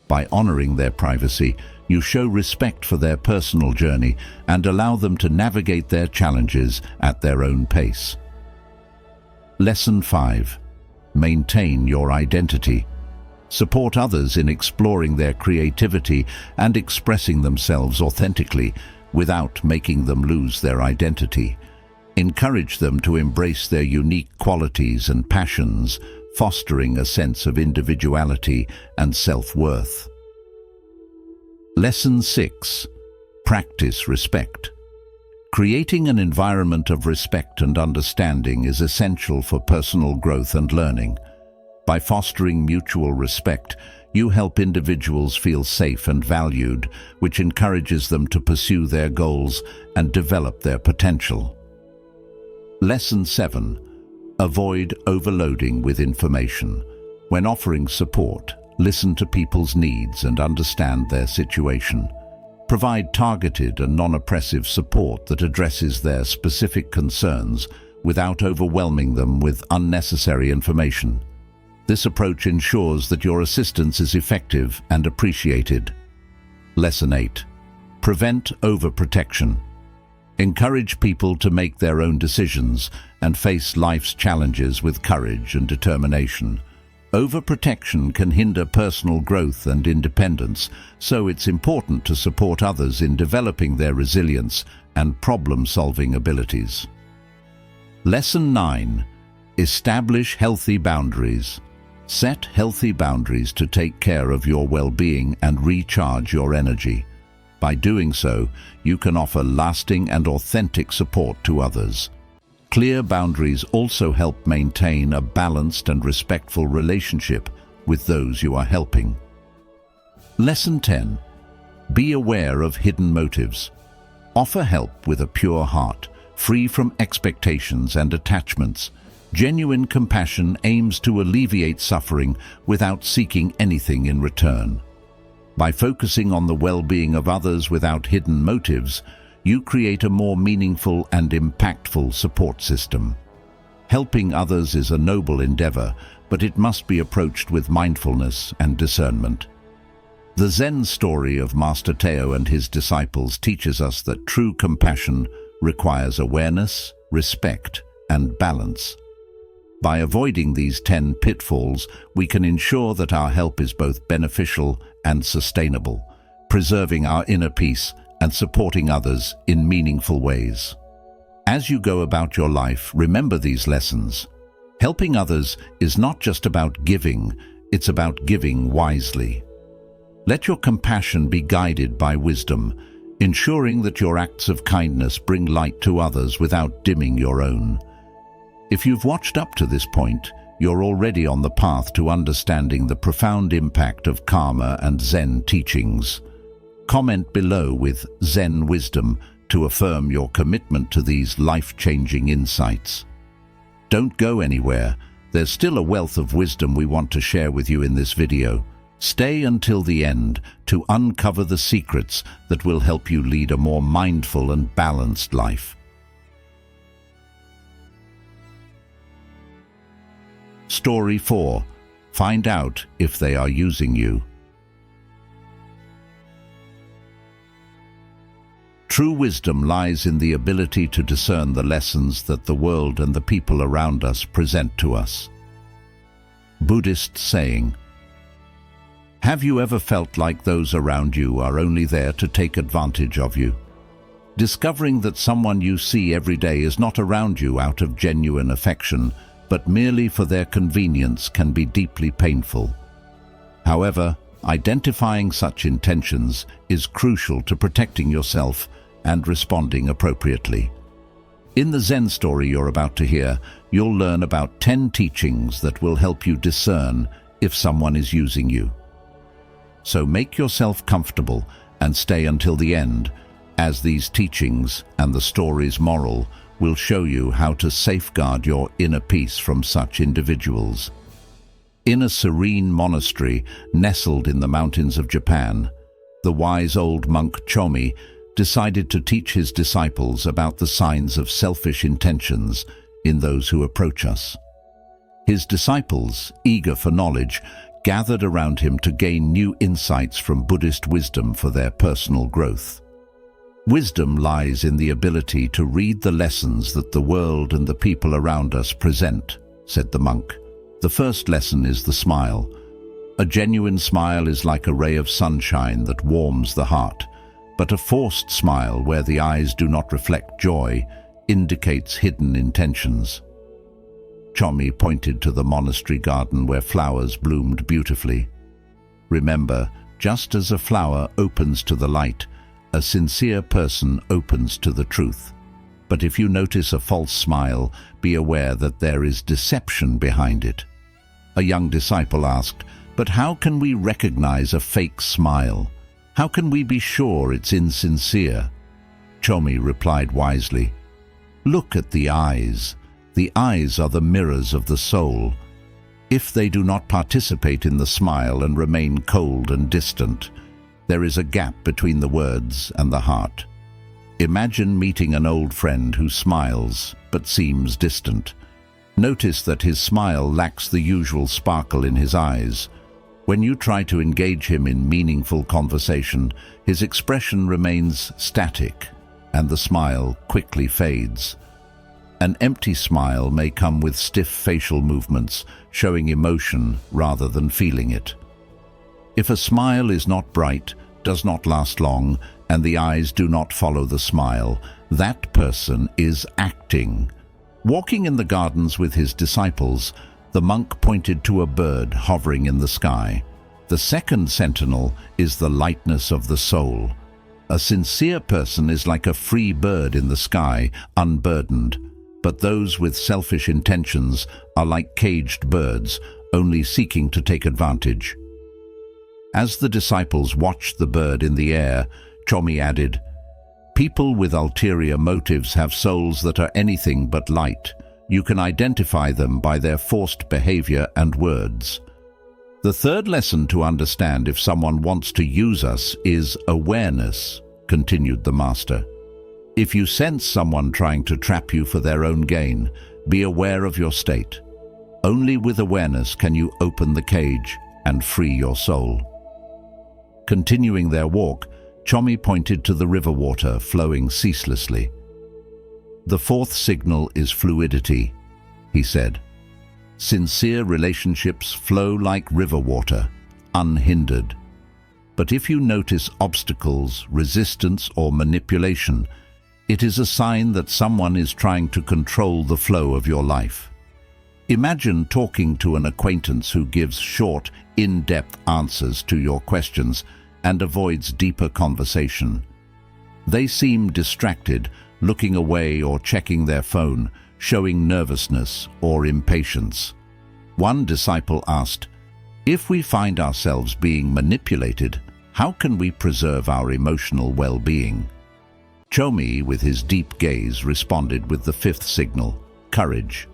By honoring their privacy, you show respect for their personal journey and allow them to navigate their challenges at their own pace. Lesson 5. Maintain your identity. Support others in exploring their creativity and expressing themselves authentically without making them lose their identity. Encourage them to embrace their unique qualities and passions, fostering a sense of individuality and self-worth. Lesson 6. Practice respect. Creating an environment of respect and understanding is essential for personal growth and learning. By fostering mutual respect, you help individuals feel safe and valued, which encourages them to pursue their goals and develop their potential. Lesson 7. Avoid overloading with information. When offering support, listen to people's needs and understand their situation. Provide targeted and non-oppressive support that addresses their specific concerns without overwhelming them with unnecessary information. This approach ensures that your assistance is effective and appreciated. Lesson 8. Prevent overprotection. Encourage people to make their own decisions and face life's challenges with courage and determination. Overprotection can hinder personal growth and independence, so it's important to support others in developing their resilience and problem-solving abilities. Lesson 9. Establish healthy boundaries. Set healthy boundaries to take care of your well-being and recharge your energy. By doing so, you can offer lasting and authentic support to others. Clear boundaries also help maintain a balanced and respectful relationship with those you are helping. Lesson 10. Be aware of hidden motives. Offer help with a pure heart, free from expectations and attachments. Genuine compassion aims to alleviate suffering without seeking anything in return. By focusing on the well-being of others without hidden motives, you create a more meaningful and impactful support system. Helping others is a noble endeavor, but it must be approached with mindfulness and discernment. The Zen story of Master Tao and his disciples teaches us that true compassion requires awareness, respect, and balance. By avoiding these 10 pitfalls, we can ensure that our help is both beneficial and sustainable, preserving our inner peace and supporting others in meaningful ways. As you go about your life, remember these lessons. Helping others is not just about giving, it's about giving wisely. Let your compassion be guided by wisdom, ensuring that your acts of kindness bring light to others without dimming your own. If you've watched up to this point, you're already on the path to understanding the profound impact of karma and Zen teachings. Comment below with Zen wisdom to affirm your commitment to these life-changing insights. Don't go anywhere. There's still a wealth of wisdom we want to share with you in this video. Stay until the end to uncover the secrets that will help you lead a more mindful and balanced life. Story 4. Find out if they are using you. True wisdom lies in the ability to discern the lessons that the world and the people around us present to us. Buddhist saying. Have you ever felt like those around you are only there to take advantage of you? Discovering that someone you see every day is not around you out of genuine affection, but merely for their convenience can be deeply painful. However, identifying such intentions is crucial to protecting yourself and responding appropriately. In the Zen story you're about to hear, you'll learn about 10 teachings that will help you discern if someone is using you. So make yourself comfortable and stay until the end, as these teachings and the story's moral will show you how to safeguard your inner peace from such individuals. In a serene monastery nestled in the mountains of Japan, the wise old monk Chomi decided to teach his disciples about the signs of selfish intentions in those who approach us. His disciples, eager for knowledge, gathered around him to gain new insights from Buddhist wisdom for their personal growth. Wisdom lies in the ability to read the lessons that the world and the people around us present, said the monk. The first lesson is the smile. A genuine smile is like a ray of sunshine that warms the heart, but a forced smile where the eyes do not reflect joy indicates hidden intentions. Chomi pointed to the monastery garden where flowers bloomed beautifully. Remember, just as a flower opens to the light, a sincere person opens to the truth. But if you notice a false smile, be aware that there is deception behind it. A young disciple asked, "But how can we recognize a fake smile? How can we be sure it's insincere?" Chomi replied wisely, "Look at the eyes. The eyes are the mirrors of the soul. If they do not participate in the smile and remain cold and distant, there is a gap between the words and the heart. Imagine meeting an old friend who smiles but seems distant. Notice that his smile lacks the usual sparkle in his eyes. When you try to engage him in meaningful conversation, his expression remains static, and the smile quickly fades. An empty smile may come with stiff facial movements, showing emotion rather than feeling it. If a smile is not bright, does not last long, and the eyes do not follow the smile, that person is acting. Walking in the gardens with his disciples, the monk pointed to a bird hovering in the sky. The second sentinel is the lightness of the soul. A sincere person is like a free bird in the sky, unburdened. But those with selfish intentions are like caged birds, only seeking to take advantage. As the disciples watched the bird in the air, Chomi added, "People with ulterior motives have souls that are anything but light. You can identify them by their forced behavior and words." The third lesson to understand if someone wants to use us is awareness, continued the master. If you sense someone trying to trap you for their own gain, be aware of your state. Only with awareness can you open the cage and free your soul. Continuing their walk, Chomi pointed to the river water flowing ceaselessly. "The fourth signal is fluidity," he said. "Sincere relationships flow like river water, unhindered. But if you notice obstacles, resistance, or manipulation, it is a sign that someone is trying to control the flow of your life. Imagine talking to an acquaintance who gives short, in-depth answers to your questions and avoids deeper conversation. They seem distracted, looking away or checking their phone, showing nervousness or impatience. One disciple asked, "If we find ourselves being manipulated, how can we preserve our emotional well-being?" Chomi, with his deep gaze, responded with the fifth signal, courage.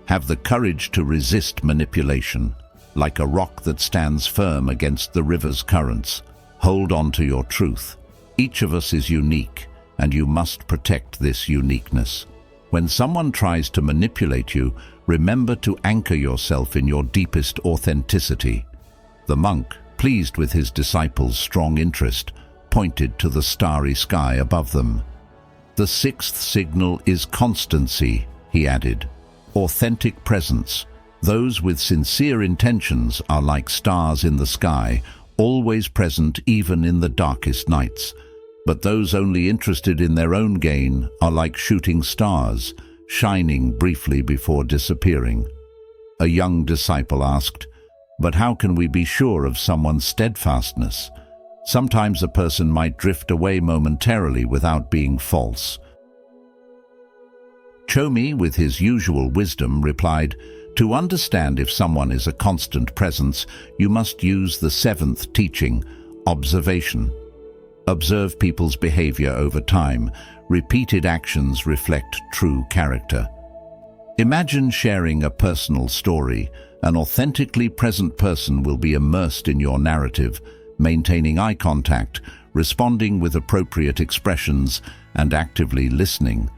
Have the courage to resist manipulation. Like a rock that stands firm against the river's currents, hold on to your truth. Each of us is unique, and you must protect this uniqueness. When someone tries to manipulate you, remember to anchor yourself in your deepest authenticity. The monk, pleased with his disciples' strong interest, pointed to the starry sky above them. "The sixth signal is constancy," he added. "Authentic presence. Those with sincere intentions are like stars in the sky, always present even in the darkest nights. But those only interested in their own gain are like shooting stars, shining briefly before disappearing." A young disciple asked, "But how can we be sure of someone's steadfastness? Sometimes a person might drift away momentarily without being false." Chomi, with his usual wisdom, replied, "To understand if someone is a constant presence, you must use the seventh teaching, observation. Observe people's behavior over time. Repeated actions reflect true character. Imagine sharing a personal story. An authentically present person will be immersed in your narrative, maintaining eye contact, responding with appropriate expressions, and actively listening.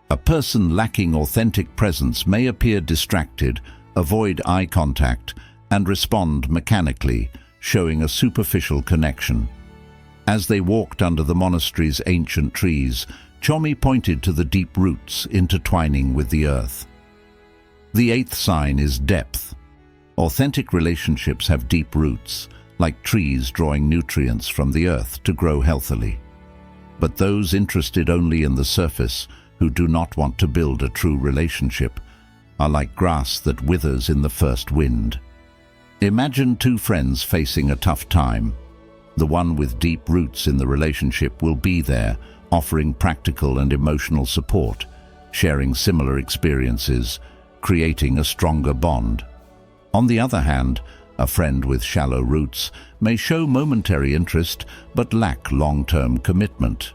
A person lacking authentic presence may appear distracted, avoid eye contact, and respond mechanically, showing a superficial connection. As they walked under the monastery's ancient trees, Chomi pointed to the deep roots intertwining with the earth. The eighth sign is depth. Authentic relationships have deep roots, like trees drawing nutrients from the earth to grow healthily. But those interested only in the surface, who do not want to build a true relationship, are like grass that withers in the first wind. Imagine two friends facing a tough time. The one with deep roots in the relationship will be there, offering practical and emotional support, sharing similar experiences, creating a stronger bond. On the other hand, a friend with shallow roots may show momentary interest but lack long-term commitment.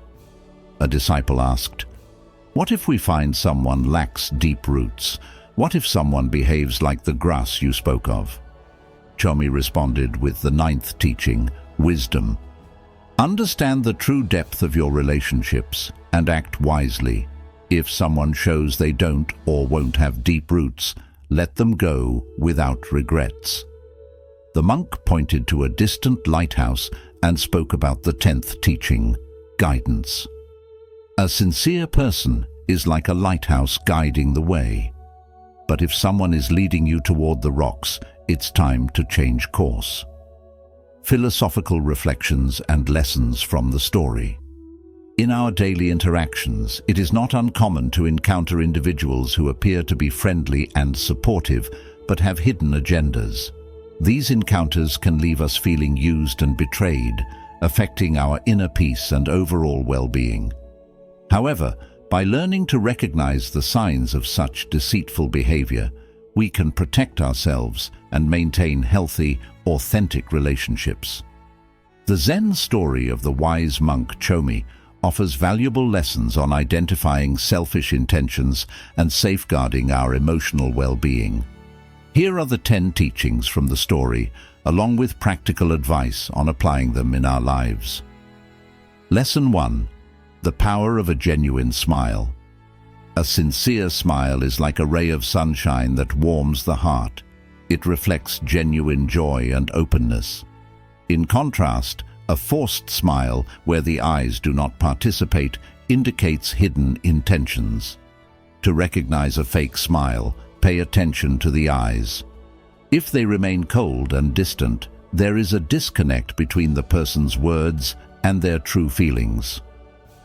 A disciple asked, "What if we find someone lacks deep roots? What if someone behaves like the grass you spoke of?" Chomi responded with the ninth teaching, wisdom. Understand the true depth of your relationships and act wisely. If someone shows they don't or won't have deep roots, let them go without regrets. The monk pointed to a distant lighthouse and spoke about the 10th teaching, guidance. A sincere person is like a lighthouse guiding the way. But if someone is leading you toward the rocks, it's time to change course. Philosophical reflections and lessons from the story. In our daily interactions, it is not uncommon to encounter individuals who appear to be friendly and supportive, but have hidden agendas. These encounters can leave us feeling used and betrayed, affecting our inner peace and overall well-being. However, by learning to recognize the signs of such deceitful behavior, we can protect ourselves and maintain healthy, authentic relationships. The Zen story of the wise monk Chomi offers valuable lessons on identifying selfish intentions and safeguarding our emotional well-being. Here are the 10 teachings from the story, along with practical advice on applying them in our lives. Lesson 1. The power of a genuine smile. A sincere smile is like a ray of sunshine that warms the heart. It reflects genuine joy and openness. In contrast, a forced smile, where the eyes do not participate, indicates hidden intentions. To recognize a fake smile, pay attention to the eyes. If they remain cold and distant, there is a disconnect between the person's words and their true feelings.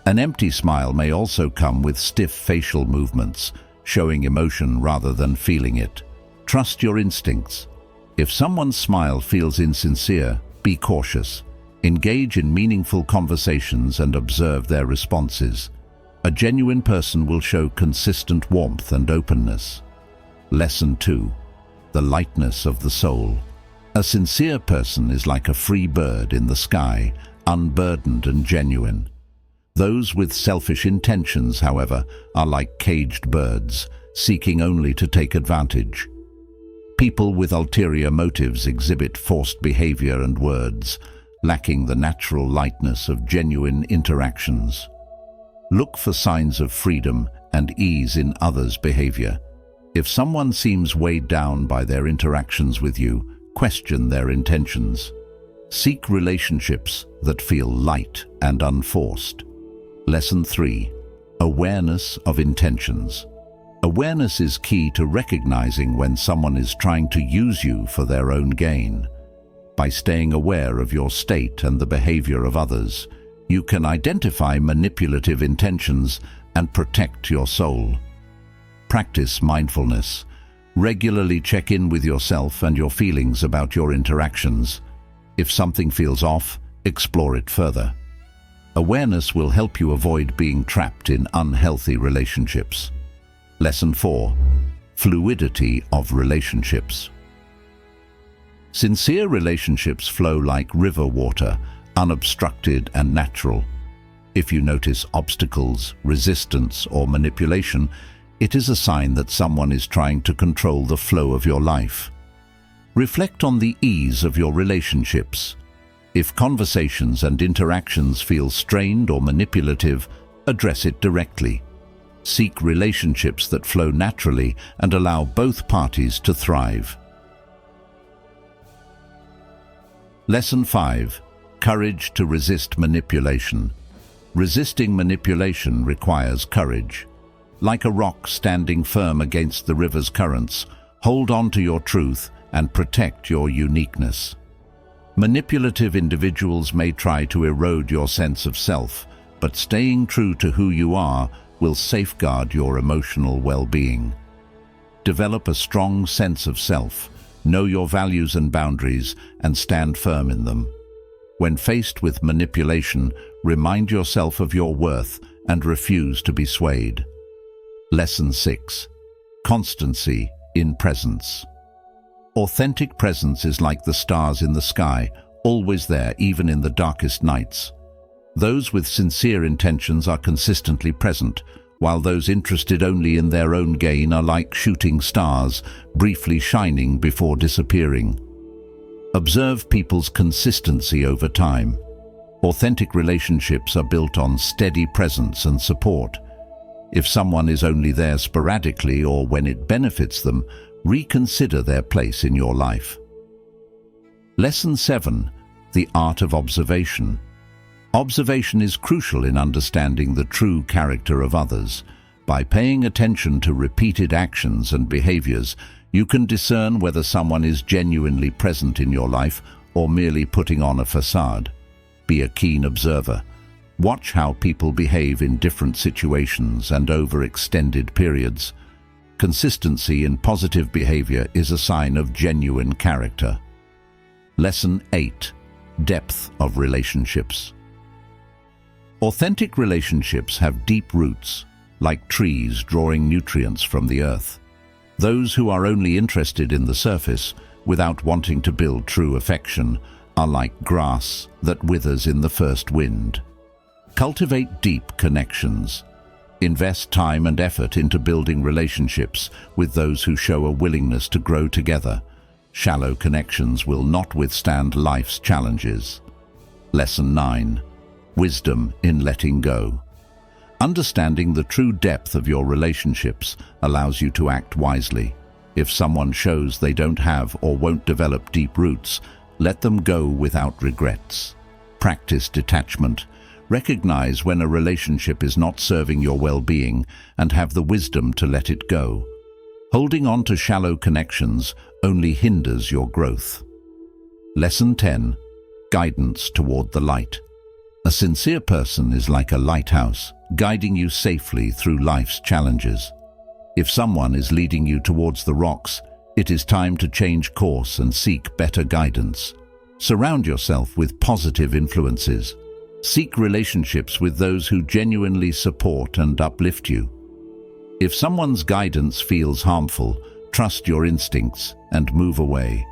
An empty smile may also come with stiff facial movements, showing emotion rather than feeling it. Trust your instincts. If someone's smile feels insincere, be cautious. Engage in meaningful conversations and observe their responses. A genuine person will show consistent warmth and openness. Lesson 2. The lightness of the soul. A sincere person is like a free bird in the sky, unburdened and genuine. Those with selfish intentions, however, are like caged birds, seeking only to take advantage. People with ulterior motives exhibit forced behavior and words, lacking the natural lightness of genuine interactions. Look for signs of freedom and ease in others' behavior. If someone seems weighed down by their interactions with you, question their intentions. Seek relationships that feel light and unforced. Lesson 3. Awareness of intentions. Awareness is key to recognizing when someone is trying to use you for their own gain. By staying aware of your state and the behavior of others, you can identify manipulative intentions and protect your soul. Practice mindfulness. Regularly check in with yourself and your feelings about your interactions. If something feels off, explore it further. Awareness will help you avoid being trapped in unhealthy relationships. Lesson 4. Fluidity of relationships. Sincere relationships flow like river water, unobstructed and natural. If you notice obstacles, resistance, or manipulation, it is a sign that someone is trying to control the flow of your life. Reflect on the ease of your relationships. If conversations and interactions feel strained or manipulative, address it directly. Seek relationships that flow naturally and allow both parties to thrive. Lesson 5. Courage to resist manipulation. Resisting manipulation requires courage. Like a rock standing firm against the river's currents, hold on to your truth and protect your uniqueness. Manipulative individuals may try to erode your sense of self, but staying true to who you are will safeguard your emotional well-being. Develop a strong sense of self, know your values and boundaries, and stand firm in them. When faced with manipulation, remind yourself of your worth and refuse to be swayed. Lesson 6. Constancy in presence. Authentic presence is like the stars in the sky, always there even in the darkest nights. Those with sincere intentions are consistently present, while those interested only in their own gain are like shooting stars, briefly shining before disappearing. Observe people's consistency over time. Authentic relationships are built on steady presence and support. If someone is only there sporadically or when it benefits them, reconsider their place in your life. Lesson 7. The art of observation. Observation is crucial in understanding the true character of others. By paying attention to repeated actions and behaviors, you can discern whether someone is genuinely present in your life or merely putting on a facade. Be a keen observer. Watch how people behave in different situations and over extended periods. Consistency in positive behavior is a sign of genuine character. Lesson 8. Depth of relationships. Authentic relationships have deep roots, like trees drawing nutrients from the earth. Those who are only interested in the surface, without wanting to build true affection, are like grass that withers in the first wind. Cultivate deep connections. Invest time and effort into building relationships with those who show a willingness to grow together. Shallow connections will not withstand life's challenges. Lesson 9. Wisdom in letting go. Understanding the true depth of your relationships allows you to act wisely. If someone shows they don't have or won't develop deep roots, let them go without regrets. Practice detachment. Recognize when a relationship is not serving your well-being and have the wisdom to let it go. Holding on to shallow connections only hinders your growth. Lesson 10. Guidance toward the light. A sincere person is like a lighthouse, guiding you safely through life's challenges. If someone is leading you towards the rocks, it is time to change course and seek better guidance. Surround yourself with positive influences. Seek relationships with those who genuinely support and uplift you. If someone's guidance feels harmful, trust your instincts and move away.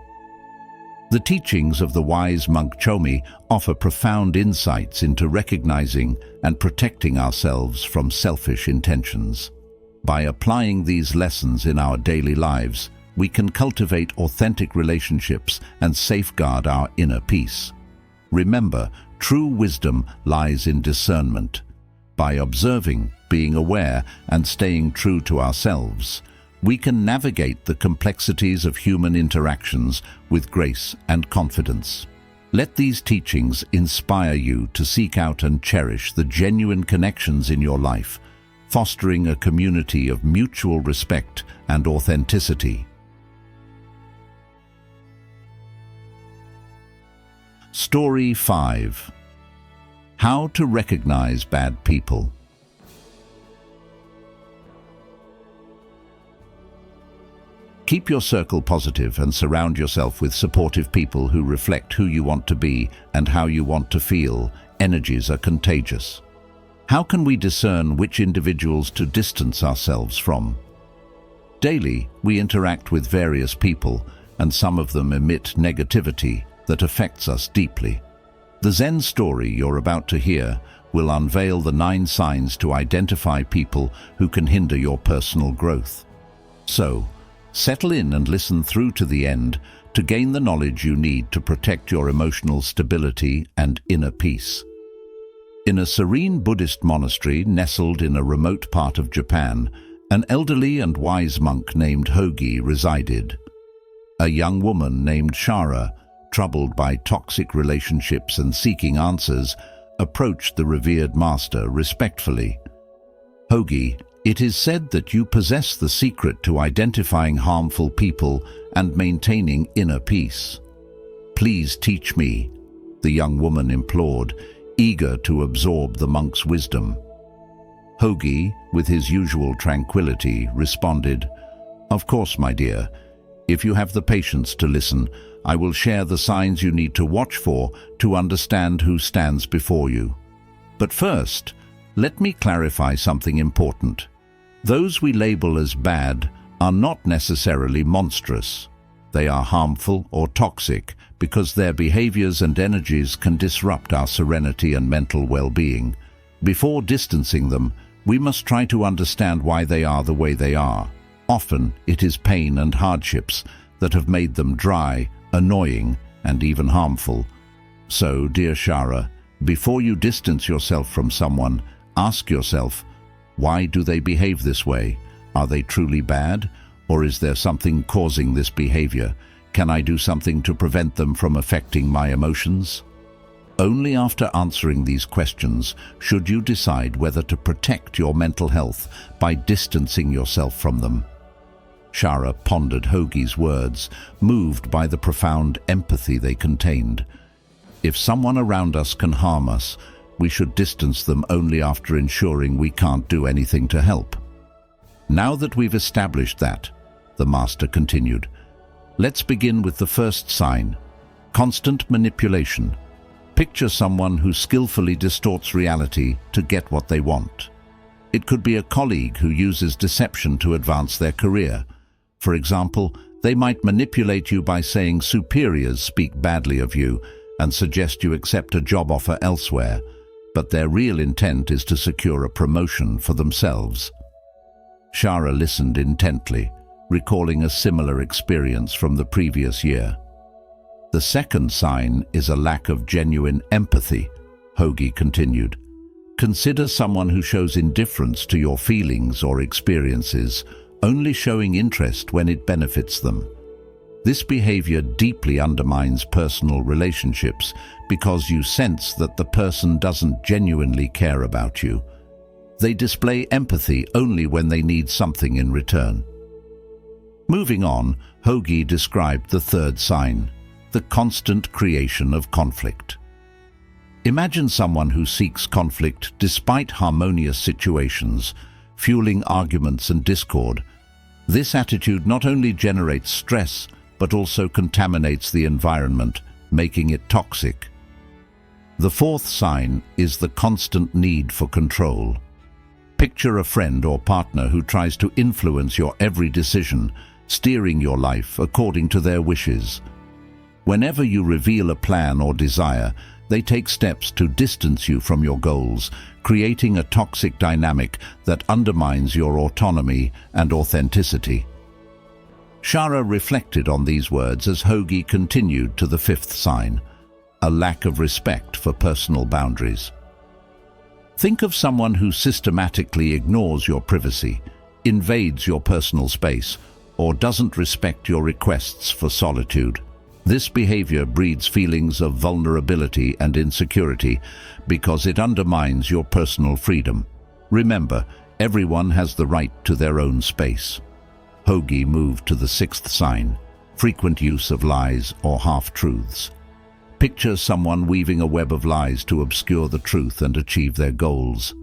The teachings of the wise monk Chomi offer profound insights into recognizing and protecting ourselves from selfish intentions. By applying these lessons in our daily lives, we can cultivate authentic relationships and safeguard our inner peace. Remember, true wisdom lies in discernment. By observing, being aware, and staying true to ourselves, we can navigate the complexities of human interactions with grace and confidence. Let these teachings inspire you to seek out and cherish the genuine connections in your life, fostering a community of mutual respect and authenticity. Story 5. How to recognize bad people. Keep your circle positive and surround yourself with supportive people who reflect who you want to be and how you want to feel. Energies are contagious. How can we discern which individuals to distance ourselves from? Daily, we interact with various people, and some of them emit negativity that affects us deeply. The Zen story you're about to hear will unveil the 9 signs to identify people who can hinder your personal growth. So, settle in and listen through to the end to gain the knowledge you need to protect your emotional stability and inner peace. In a serene Buddhist monastery nestled in a remote part of Japan, an elderly and wise monk named Hogi resided. A young woman named Shara troubled by toxic relationships and seeking answers, approached the revered master respectfully. "Hogi, it is said that you possess the secret to identifying harmful people and maintaining inner peace. Please teach me," the young woman implored, eager to absorb the monk's wisdom. Hogi, with his usual tranquility, responded, "Of course, my dear. If you have the patience to listen, I will share the signs you need to watch for to understand who stands before you. But first, let me clarify something important. Those we label as bad are not necessarily monstrous. They are harmful or toxic because their behaviors and energies can disrupt our serenity and mental well-being. Before distancing them, we must try to understand why they are the way they are. Often, it is pain and hardships that have made them dry, annoying, and even harmful. So, dear Shara, before you distance yourself from someone, ask yourself, why do they behave this way? Are they truly bad? Or is there something causing this behavior? Can I do something to prevent them from affecting my emotions? Only after answering these questions should you decide whether to protect your mental health by distancing yourself from them. Shara pondered Hogi's words, moved by the profound empathy they contained. If someone around us can harm us, we should distance them only after ensuring we can't do anything to help. Now that we've established that, the master continued, let's begin with the first sign, constant manipulation. Picture someone who skillfully distorts reality to get what they want. It could be a colleague who uses deception to advance their career. For example, they might manipulate you by saying superiors speak badly of you and suggest you accept a job offer elsewhere, but their real intent is to secure a promotion for themselves. Shara listened intently, recalling a similar experience from the previous year. The second sign is a lack of genuine empathy, Hogi continued. Consider someone who shows indifference to your feelings or experiences, only showing interest when it benefits them. This behavior deeply undermines personal relationships because you sense that the person doesn't genuinely care about you. They display empathy only when they need something in return. Moving on, Hogi described the third sign, the constant creation of conflict. Imagine someone who seeks conflict despite harmonious situations, fueling arguments and discord. This attitude not only generates stress, but also contaminates the environment, making it toxic. The fourth sign is the constant need for control. Picture a friend or partner who tries to influence your every decision, steering your life according to their wishes. Whenever you reveal a plan or desire, they take steps to distance you from your goals, creating a toxic dynamic that undermines your autonomy and authenticity. Shara reflected on these words as Hogi continued to the fifth sign, a lack of respect for personal boundaries. Think of someone who systematically ignores your privacy, invades your personal space, or doesn't respect your requests for solitude. This behavior breeds feelings of vulnerability and insecurity because it undermines your personal freedom. Remember, everyone has the right to their own space. Hogi moved to the sixth sign, frequent use of lies or half-truths. Picture someone weaving a web of lies to obscure the truth and achieve their goals.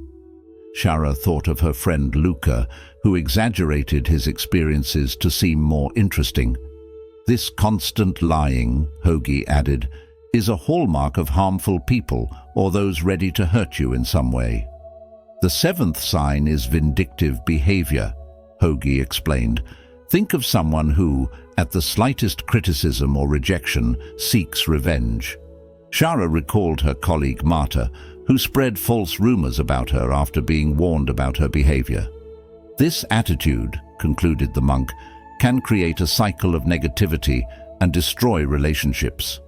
Shara thought of her friend Luca, who exaggerated his experiences to seem more interesting. This constant lying, Hogi added, is a hallmark of harmful people or those ready to hurt you in some way. The seventh sign is vindictive behavior, Hogi explained. Think of someone who, at the slightest criticism or rejection, seeks revenge. Shara recalled her colleague Marta, who spread false rumors about her after being warned about her behavior. This attitude, concluded the monk, can create a cycle of negativity and destroy relationships.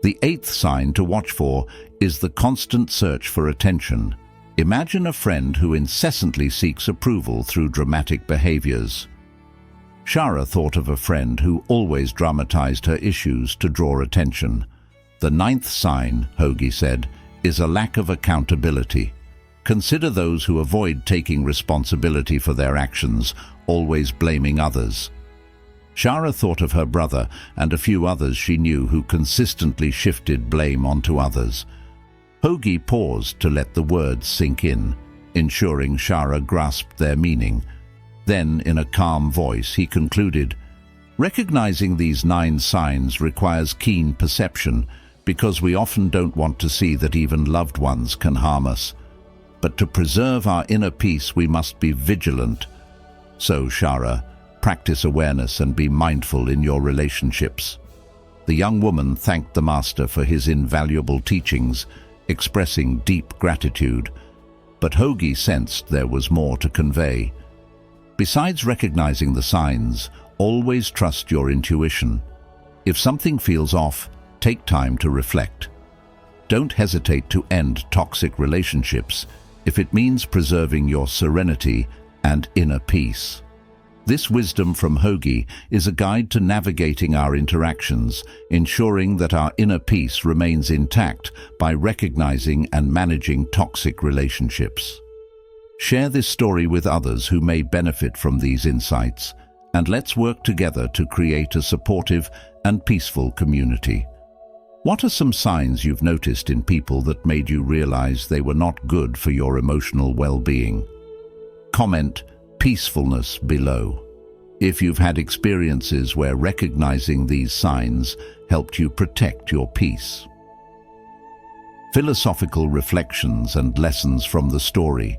The eighth sign to watch for is the constant search for attention. Imagine a friend who incessantly seeks approval through dramatic behaviors. Shara thought of a friend who always dramatized her issues to draw attention. The ninth sign, Hoagie said, is a lack of accountability. Consider those who avoid taking responsibility for their actions, always blaming others. Shara thought of her brother and a few others she knew who consistently shifted blame onto others. Hoagie paused to let the words sink in, ensuring Shara grasped their meaning. Then, in a calm voice, he concluded, "Recognizing these 9 signs requires keen perception, because we often don't want to see that even loved ones can harm us. But to preserve our inner peace, we must be vigilant. So, Shara, practice awareness and be mindful in your relationships." The young woman thanked the master for his invaluable teachings, expressing deep gratitude. But Hoagie sensed there was more to convey. Besides recognizing the signs, always trust your intuition. If something feels off, take time to reflect. Don't hesitate to end toxic relationships if it means preserving your serenity and inner peace. This wisdom from Hoagie is a guide to navigating our interactions, ensuring that our inner peace remains intact by recognizing and managing toxic relationships. Share this story with others who may benefit from these insights, and let's work together to create a supportive and peaceful community. What are some signs you've noticed in people that made you realize they were not good for your emotional well-being? Comment peacefulness below if you've had experiences where recognizing these signs helped you protect your peace. Philosophical reflections and lessons from the story.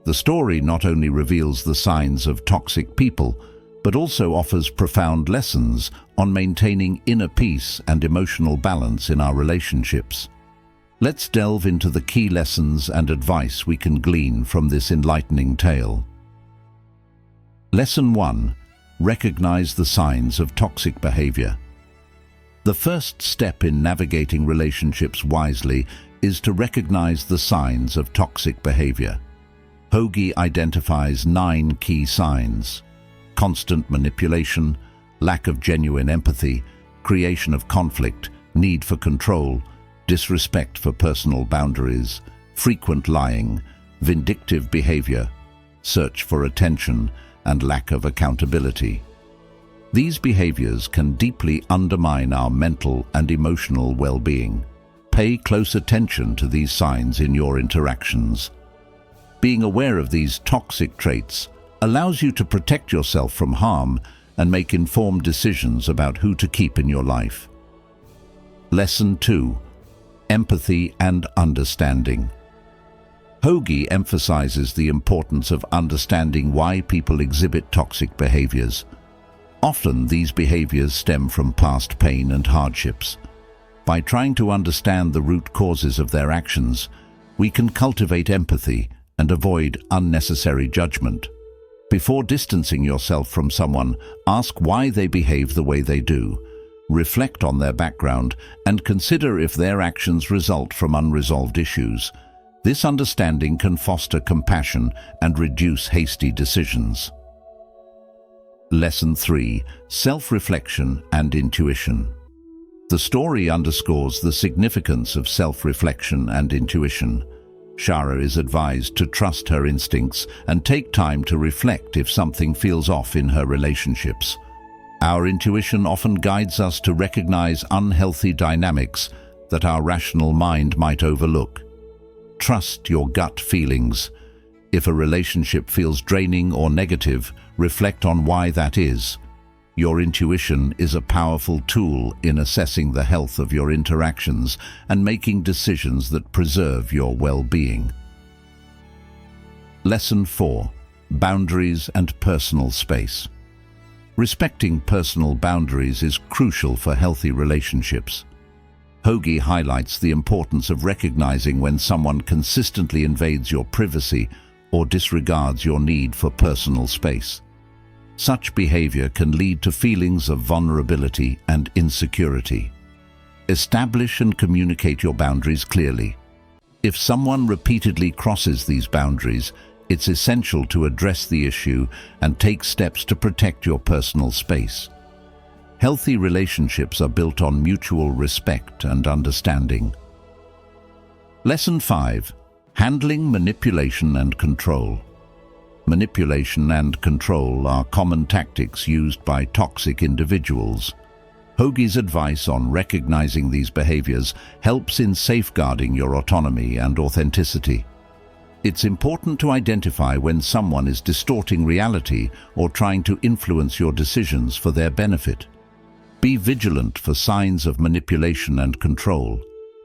The story not only reveals the signs of toxic people, but also offers profound lessons on maintaining inner peace and emotional balance in our relationships. Let's delve into the key lessons and advice we can glean from this enlightening tale. Lesson 1. Recognize the signs of toxic behavior. The first step in navigating relationships wisely is to recognize the signs of toxic behavior. Hoagie identifies 9 key signs: constant manipulation, lack of genuine empathy, creation of conflict, need for control, disrespect for personal boundaries, frequent lying, vindictive behavior, search for attention, and lack of accountability. These behaviors can deeply undermine our mental and emotional well-being. Pay close attention to these signs in your interactions. Being aware of these toxic traits allows you to protect yourself from harm and make informed decisions about who to keep in your life. Lesson 2. Empathy and understanding. Hoagie emphasizes the importance of understanding why people exhibit toxic behaviors. Often these behaviors stem from past pain and hardships. By trying to understand the root causes of their actions, we can cultivate empathy and avoid unnecessary judgment. Before distancing yourself from someone, ask why they behave the way they do. Reflect on their background and consider if their actions result from unresolved issues. This understanding can foster compassion and reduce hasty decisions. Lesson 3. Self-reflection and intuition. The story underscores the significance of self-reflection and intuition. Shara is advised to trust her instincts and take time to reflect if something feels off in her relationships. Our intuition often guides us to recognize unhealthy dynamics that our rational mind might overlook. Trust your gut feelings. If a relationship feels draining or negative, reflect on why that is. Your intuition is a powerful tool in assessing the health of your interactions and making decisions that preserve your well-being. Lesson 4. Boundaries and personal space. Respecting personal boundaries is crucial for healthy relationships. Hoagie highlights the importance of recognizing when someone consistently invades your privacy or disregards your need for personal space. Such behavior can lead to feelings of vulnerability and insecurity. Establish and communicate your boundaries clearly. If someone repeatedly crosses these boundaries, it's essential to address the issue and take steps to protect your personal space. Healthy relationships are built on mutual respect and understanding. Lesson 5. Handling manipulation and control. Manipulation and control are common tactics used by toxic individuals. Hoagi's advice on recognizing these behaviors helps in safeguarding your autonomy and authenticity. It's important to identify when someone is distorting reality or trying to influence your decisions for their benefit. Be vigilant for signs of manipulation and control.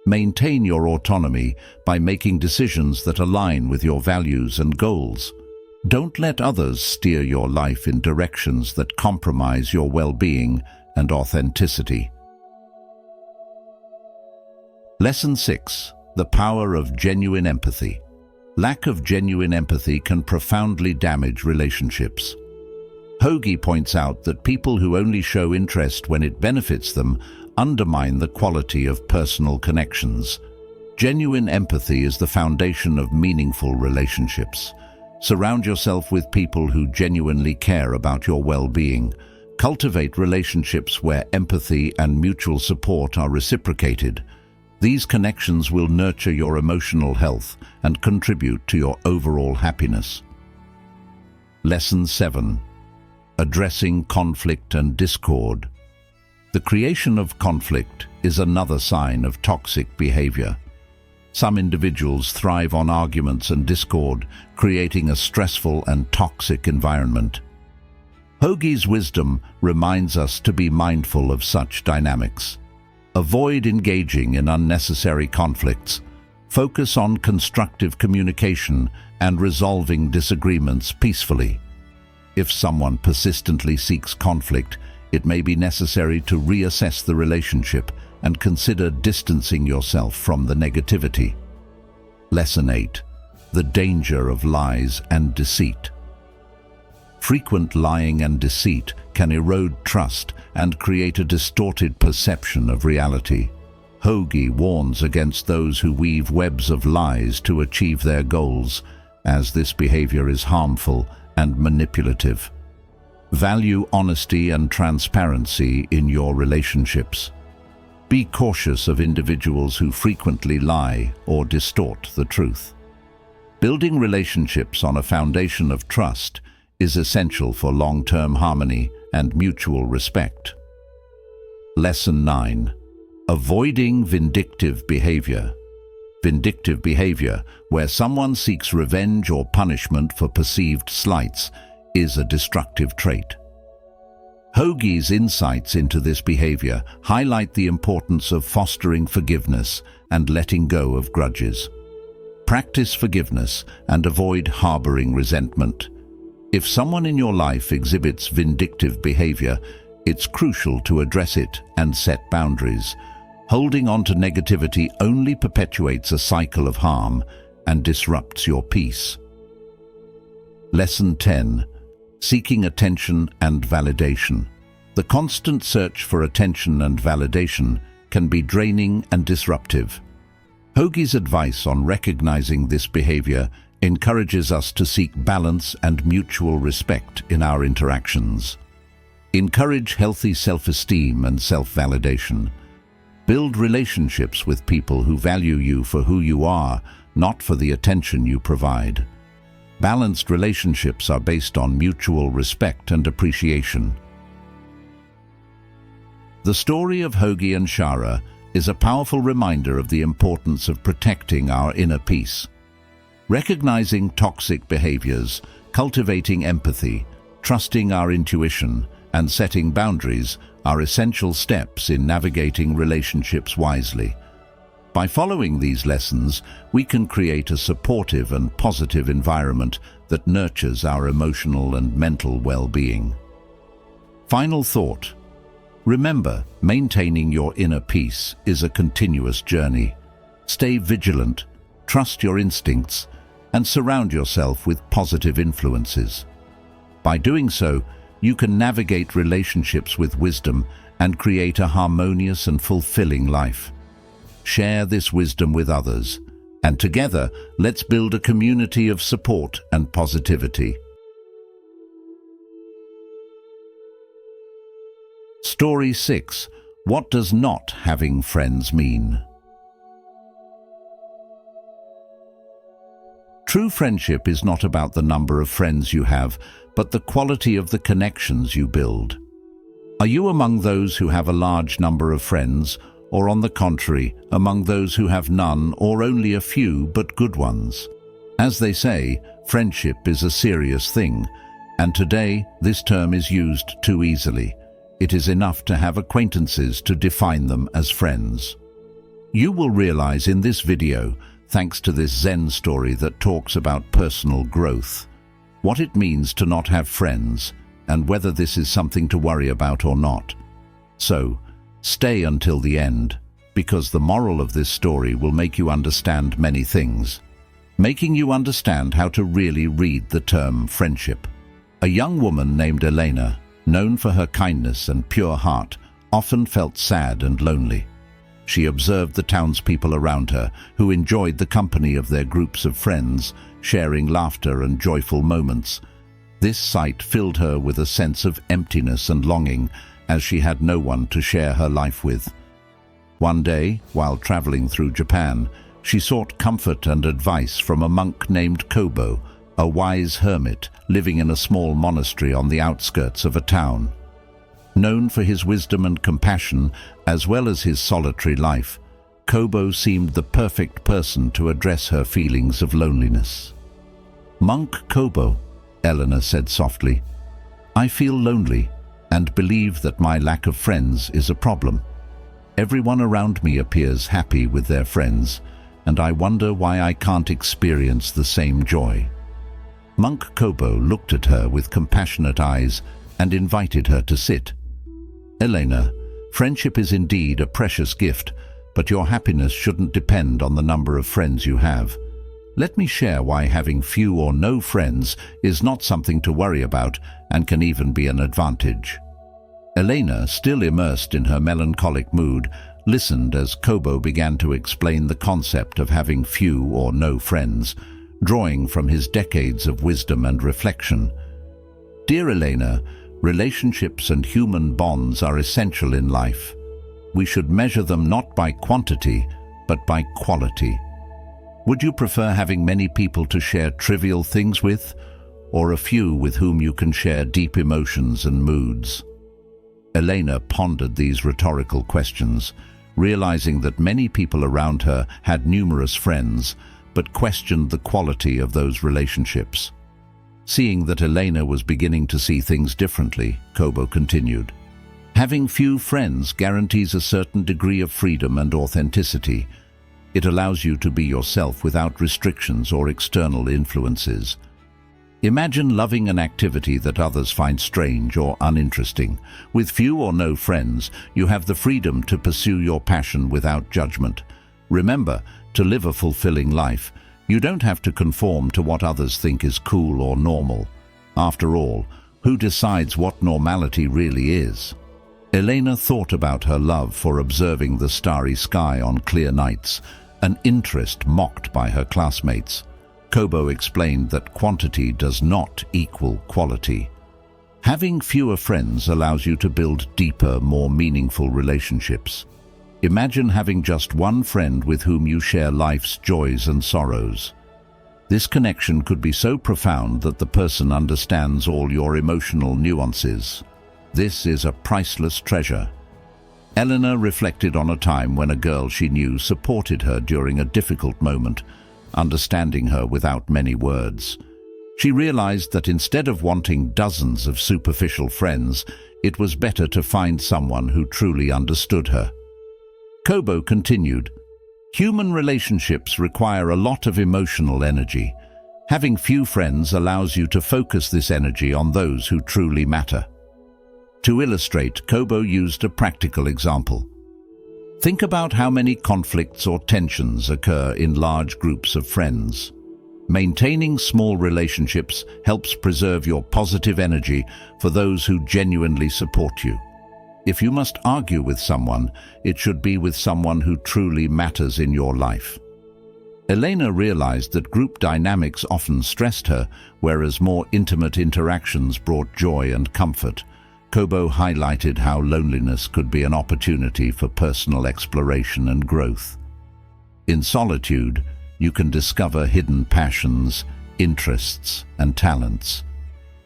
Maintain your autonomy by making decisions that align with your values and goals. Don't let others steer your life in directions that compromise your well-being and authenticity. Lesson 6. The power of genuine empathy. Lack of genuine empathy can profoundly damage relationships. Hoagie points out that people who only show interest when it benefits them undermine the quality of personal connections. Genuine empathy is the foundation of meaningful relationships. Surround yourself with people who genuinely care about your well-being. Cultivate relationships where empathy and mutual support are reciprocated. These connections will nurture your emotional health and contribute to your overall happiness. Lesson 7. Addressing conflict and discord. The creation of conflict is another sign of toxic behavior. Some individuals thrive on arguments and discord, creating a stressful and toxic environment. Hoagie's wisdom reminds us to be mindful of such dynamics. Avoid engaging in unnecessary conflicts. Focus on constructive communication and resolving disagreements peacefully. If someone persistently seeks conflict, it may be necessary to reassess the relationship and consider distancing yourself from the negativity. Lesson 8. The danger of lies and deceit. Frequent lying and deceit can erode trust and create a distorted perception of reality. Hoagie warns against those who weave webs of lies to achieve their goals, as this behavior is harmful and manipulative. Value honesty and transparency in your relationships. Be cautious of individuals who frequently lie or distort the truth. Building relationships on a foundation of trust is essential for long-term harmony and mutual respect. Lesson 9. Avoiding vindictive behavior. Vindictive behavior, where someone seeks revenge or punishment for perceived slights, is a destructive trait. Hoagie's insights into this behavior highlight the importance of fostering forgiveness and letting go of grudges. Practice forgiveness and avoid harboring resentment. If someone in your life exhibits vindictive behavior, it's crucial to address it and set boundaries. Holding on to negativity only perpetuates a cycle of harm and disrupts your peace. Lesson 10. Seeking attention and validation. The constant search for attention and validation can be draining and disruptive. Hoagie's advice on recognizing this behavior encourages us to seek balance and mutual respect in our interactions. Encourage healthy self-esteem and self-validation. Build relationships with people who value you for who you are, not for the attention you provide. Balanced relationships are based on mutual respect and appreciation. The story of Hoagie and Shara is a powerful reminder of the importance of protecting our inner peace. Recognizing toxic behaviors, cultivating empathy, trusting our intuition, and setting boundaries are essential steps in navigating relationships wisely. By following these lessons, we can create a supportive and positive environment that nurtures our emotional and mental well-being. Final thought. Remember, maintaining your inner peace is a continuous journey. Stay vigilant, trust your instincts, and surround yourself with positive influences. By doing so, you can navigate relationships with wisdom and create a harmonious and fulfilling life. Share this wisdom with others, And together, let's build a community of support and positivity. Story 6. What does not having friends mean? True friendship is not about the number of friends you have, but the quality of the connections you build. Are you among those who have a large number of friends, or on the contrary, among those who have none or only a few but good ones? As they say, friendship is a serious thing, and today this term is used too easily. It is enough to have acquaintances to define them as friends. You will realize in this video, thanks to this Zen story that talks about personal growth, what it means to not have friends and whether this is something to worry about or not. So, stay until the end, because the moral of this story will make you understand many things, making you understand how to really read the term friendship. A young woman named Elena, known for her kindness and pure heart, often felt sad and lonely. She observed the townspeople around her, who enjoyed the company of their groups of friends, sharing laughter and joyful moments. This sight filled her with a sense of emptiness and longing, as she had no one to share her life with. One day, while traveling through Japan, she sought comfort and advice from a monk named Kobo, a wise hermit living in a small monastery on the outskirts of a town. Known for his wisdom and compassion, as well as his solitary life, Kobo seemed the perfect person to address her feelings of loneliness. "Monk Kobo," Elena said softly, "I feel lonely and believe that my lack of friends is a problem. Everyone around me appears happy with their friends, and I wonder why I can't experience the same joy." Monk Kobo looked at her with compassionate eyes and invited her to sit. "Elena, friendship is indeed a precious gift, but your happiness shouldn't depend on the number of friends you have. Let me share why having few or no friends is not something to worry about and can even be an advantage." Elena, still immersed in her melancholic mood, listened as Kobo began to explain the concept of having few or no friends, drawing from his decades of wisdom and reflection. "Dear Elena, relationships and human bonds are essential in life. We should measure them not by quantity, but by quality. Would you prefer having many people to share trivial things with, or a few with whom you can share deep emotions and moods?" Elena pondered these rhetorical questions, realizing that many people around her had numerous friends, but questioned the quality of those relationships. Seeing that Elena was beginning to see things differently, Kobo continued, "Having few friends guarantees a certain degree of freedom and authenticity. It allows you to be yourself without restrictions or external influences. Imagine loving an activity that others find strange or uninteresting. With few or no friends, you have the freedom to pursue your passion without judgment. Remember, to live a fulfilling life, you don't have to conform to what others think is cool or normal. After all, who decides what normality really is?" Elena thought about her love for observing the starry sky on clear nights, an interest mocked by her classmates. Kobo explained that quantity does not equal quality. Having fewer friends allows you to build deeper, more meaningful relationships. Imagine having just one friend with whom you share life's joys and sorrows. This connection could be so profound that the person understands all your emotional nuances. This is a priceless treasure. Elena reflected on a time when a girl she knew supported her during a difficult moment, understanding her without many words. She realized that instead of wanting dozens of superficial friends, it was better to find someone who truly understood her. Kobo continued, "Human relationships require a lot of emotional energy. Having few friends allows you to focus this energy on those who truly matter." To illustrate, Kobo used a practical example. Think about how many conflicts or tensions occur in large groups of friends. Maintaining small relationships helps preserve your positive energy for those who genuinely support you. If you must argue with someone, it should be with someone who truly matters in your life. Elena realized that group dynamics often stressed her, whereas more intimate interactions brought joy and comfort. Kobo highlighted how loneliness could be an opportunity for personal exploration and growth. In solitude, you can discover hidden passions, interests, and talents.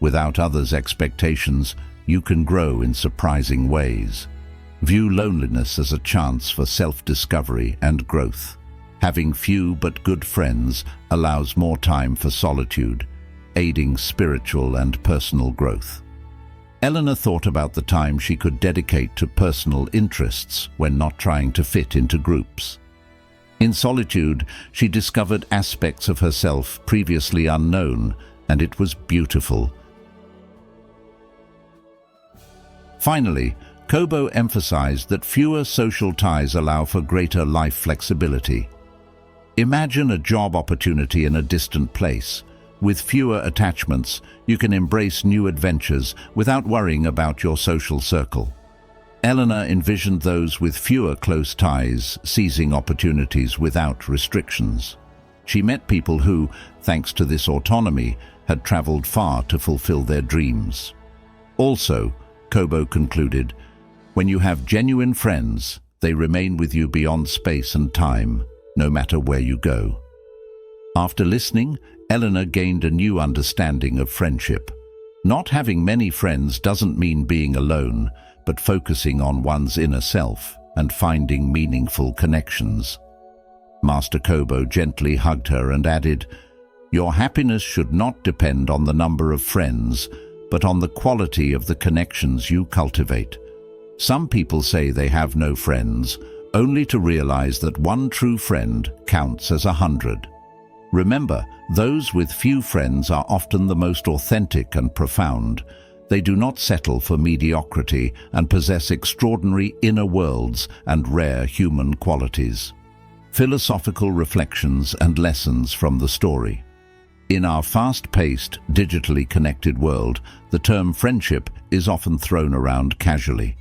Without others' expectations, you can grow in surprising ways. View loneliness as a chance for self-discovery and growth. Having few but good friends allows more time for solitude, aiding spiritual and personal growth. Elena thought about the time she could dedicate to personal interests when not trying to fit into groups. In solitude, she discovered aspects of herself previously unknown, and it was beautiful. Finally, Kobo emphasized that fewer social ties allow for greater life flexibility. Imagine a job opportunity in a distant place. With fewer attachments, you can embrace new adventures without worrying about your social circle. Elena envisioned those with fewer close ties seizing opportunities without restrictions. She met people who, thanks to this autonomy, had traveled far to fulfill their dreams. Also, Kobo concluded, when you have genuine friends, they remain with you beyond space and time, no matter where you go. After listening, Elena gained a new understanding of friendship. Not having many friends doesn't mean being alone, but focusing on one's inner self and finding meaningful connections. Master Kobo gently hugged her and added, "Your happiness should not depend on the number of friends, but on the quality of the connections you cultivate." Some people say they have no friends, only to realize that one true friend counts as 100. Remember, those with few friends are often the most authentic and profound. They do not settle for mediocrity and possess extraordinary inner worlds and rare human qualities. Philosophical reflections and lessons from the story. In our fast-paced, digitally connected world, the term friendship is often thrown around casually.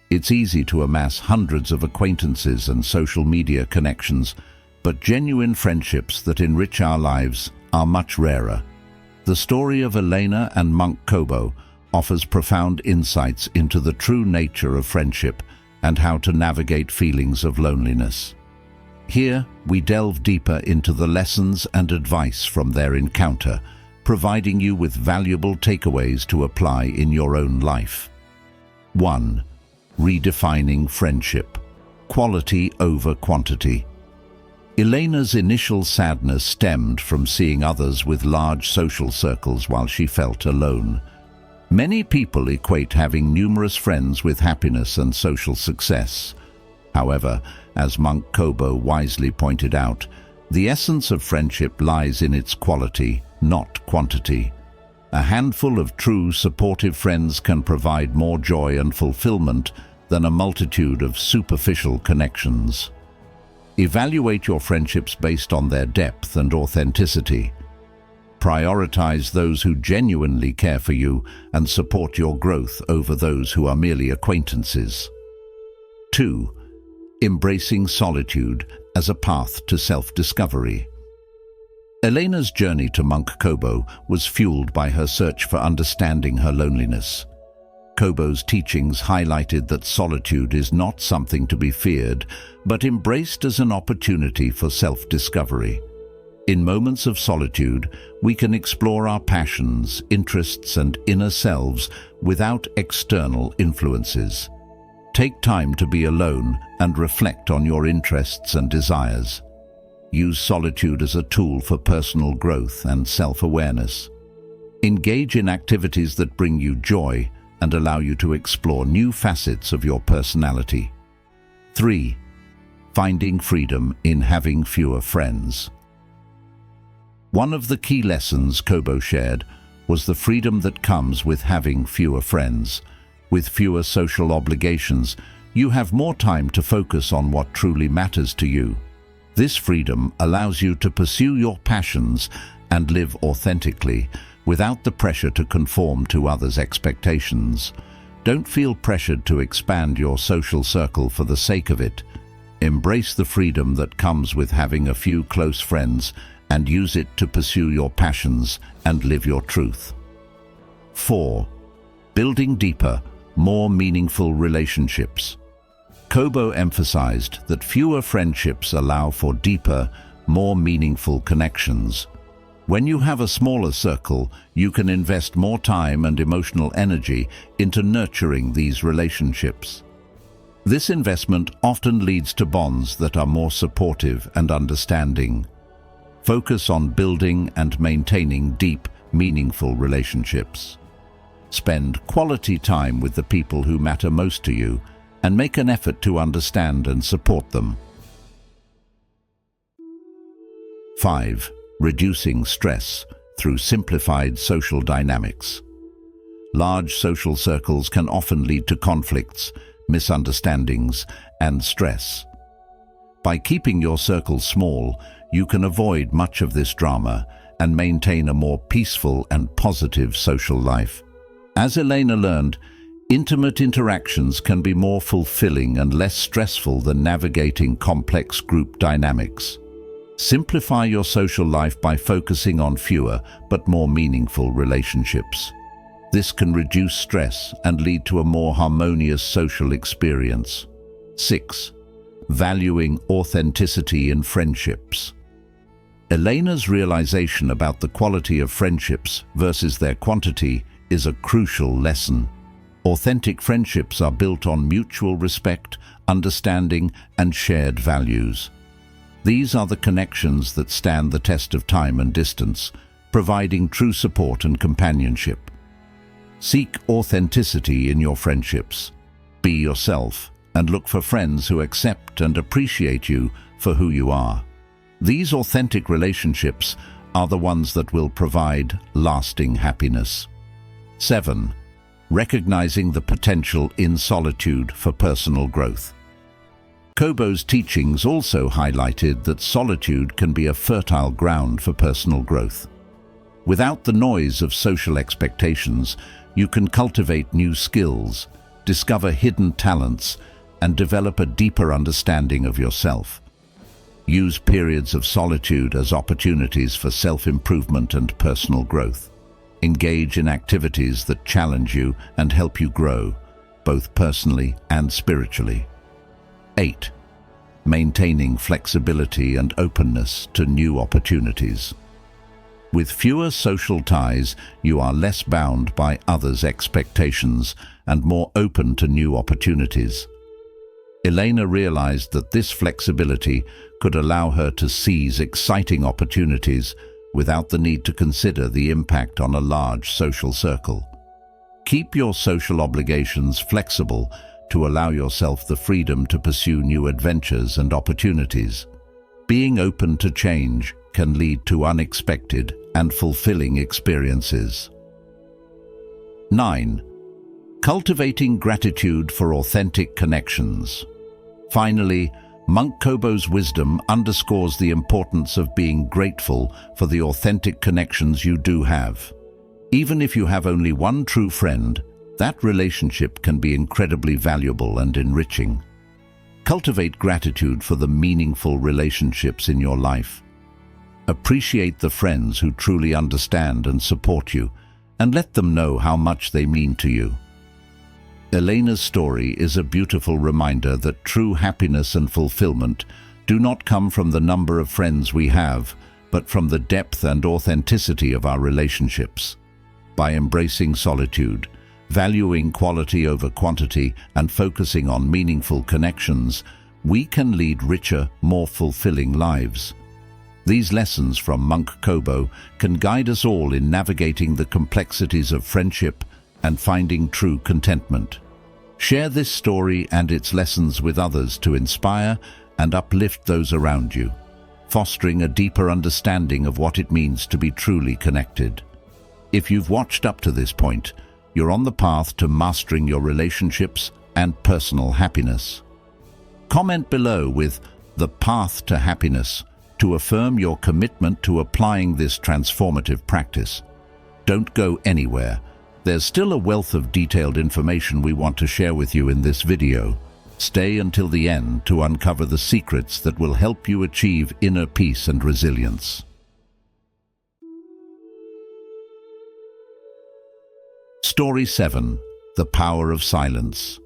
It's easy to amass hundreds of acquaintances and social media connections, but genuine friendships that enrich our lives are much rarer. The story of Elena and monk Kobo offers profound insights into the true nature of friendship and how to navigate feelings of loneliness. Here, we delve deeper into the lessons and advice from their encounter, providing you with valuable takeaways to apply in your own life. 1. Redefining friendship. Quality over quantity. Elena's initial sadness stemmed from seeing others with large social circles while she felt alone. Many people equate having numerous friends with happiness and social success. However, as monk Kobo wisely pointed out, the essence of friendship lies in its quality, not quantity. A handful of true, supportive friends can provide more joy and fulfillment than a multitude of superficial connections. Evaluate your friendships based on their depth and authenticity. Prioritize those who genuinely care for you and support your growth over those who are merely acquaintances. 2. Embracing solitude as a path to self-discovery. Elena's journey to monk Kobo was fueled by her search for understanding her loneliness. Kobo's teachings highlighted that solitude is not something to be feared, but embraced as an opportunity for self-discovery. In moments of solitude, we can explore our passions, interests, and inner selves without external influences. Take time to be alone and reflect on your interests and desires. Use solitude as a tool for personal growth and self-awareness. Engage in activities that bring you joy and allow you to explore new facets of your personality. 3. Finding freedom in having fewer friends. One of the key lessons Kobo shared was the freedom that comes with having fewer friends. With fewer social obligations, you have more time to focus on what truly matters to you. This freedom allows you to pursue your passions and live authentically, without the pressure to conform to others' expectations. Don't feel pressured to expand your social circle for the sake of it. Embrace the freedom that comes with having a few close friends and use it to pursue your passions and live your truth. 4. Building deeper, more meaningful relationships. Kobo emphasized that fewer friendships allow for deeper, more meaningful connections. When you have a smaller circle, you can invest more time and emotional energy into nurturing these relationships. This investment often leads to bonds that are more supportive and understanding. Focus on building and maintaining deep, meaningful relationships. Spend quality time with the people who matter most to you and make an effort to understand and support them. 5. Reducing stress through simplified social dynamics. Large social circles can often lead to conflicts, misunderstandings, and stress. By keeping your circle small, you can avoid much of this drama and maintain a more peaceful and positive social life. As Elena learned, intimate interactions can be more fulfilling and less stressful than navigating complex group dynamics. Simplify your social life by focusing on fewer but more meaningful relationships. This can reduce stress and lead to a more harmonious social experience. 6. Valuing authenticity in friendships. Elena's realization about the quality of friendships versus their quantity is a crucial lesson. Authentic friendships are built on mutual respect, understanding, and shared values. These are the connections that stand the test of time and distance, providing true support and companionship. Seek authenticity in your friendships. Be yourself and look for friends who accept and appreciate you for who you are. These authentic relationships are the ones that will provide lasting happiness. 7. Recognizing the potential in solitude for personal growth. Kobo's teachings also highlighted that solitude can be a fertile ground for personal growth. Without the noise of social expectations, you can cultivate new skills, discover hidden talents, and develop a deeper understanding of yourself. Use periods of solitude as opportunities for self-improvement and personal growth. Engage in activities that challenge you and help you grow, both personally and spiritually. 8. Maintaining flexibility and openness to new opportunities. With fewer social ties, you are less bound by others' expectations and more open to new opportunities. Elena realized that this flexibility could allow her to seize exciting opportunities without the need to consider the impact on a large social circle. Keep your social obligations flexible to allow yourself the freedom to pursue new adventures and opportunities. Being open to change can lead to unexpected and fulfilling experiences. 9. Cultivating gratitude for authentic connections. Finally, Monk Kobo's wisdom underscores the importance of being grateful for the authentic connections you do have. Even if you have only one true friend, that relationship can be incredibly valuable and enriching. Cultivate gratitude for the meaningful relationships in your life. Appreciate the friends who truly understand and support you, and let them know how much they mean to you. Elena's story is a beautiful reminder that true happiness and fulfillment do not come from the number of friends we have, but from the depth and authenticity of our relationships. By embracing solitude, valuing quality over quantity, and focusing on meaningful connections, we can lead richer, more fulfilling lives. These lessons from Monk Kobo can guide us all in navigating the complexities of friendship and finding true contentment. Share this story and its lessons with others to inspire and uplift those around you, fostering a deeper understanding of what it means to be truly connected. If you've watched up to this point, you're on the path to mastering your relationships and personal happiness. Comment below with "The Path to Happiness" to affirm your commitment to applying this transformative practice. Don't go anywhere. There's still a wealth of detailed information we want to share with you in this video. Stay until the end to uncover the secrets that will help you achieve inner peace and resilience. Story 7. The Power of Silence.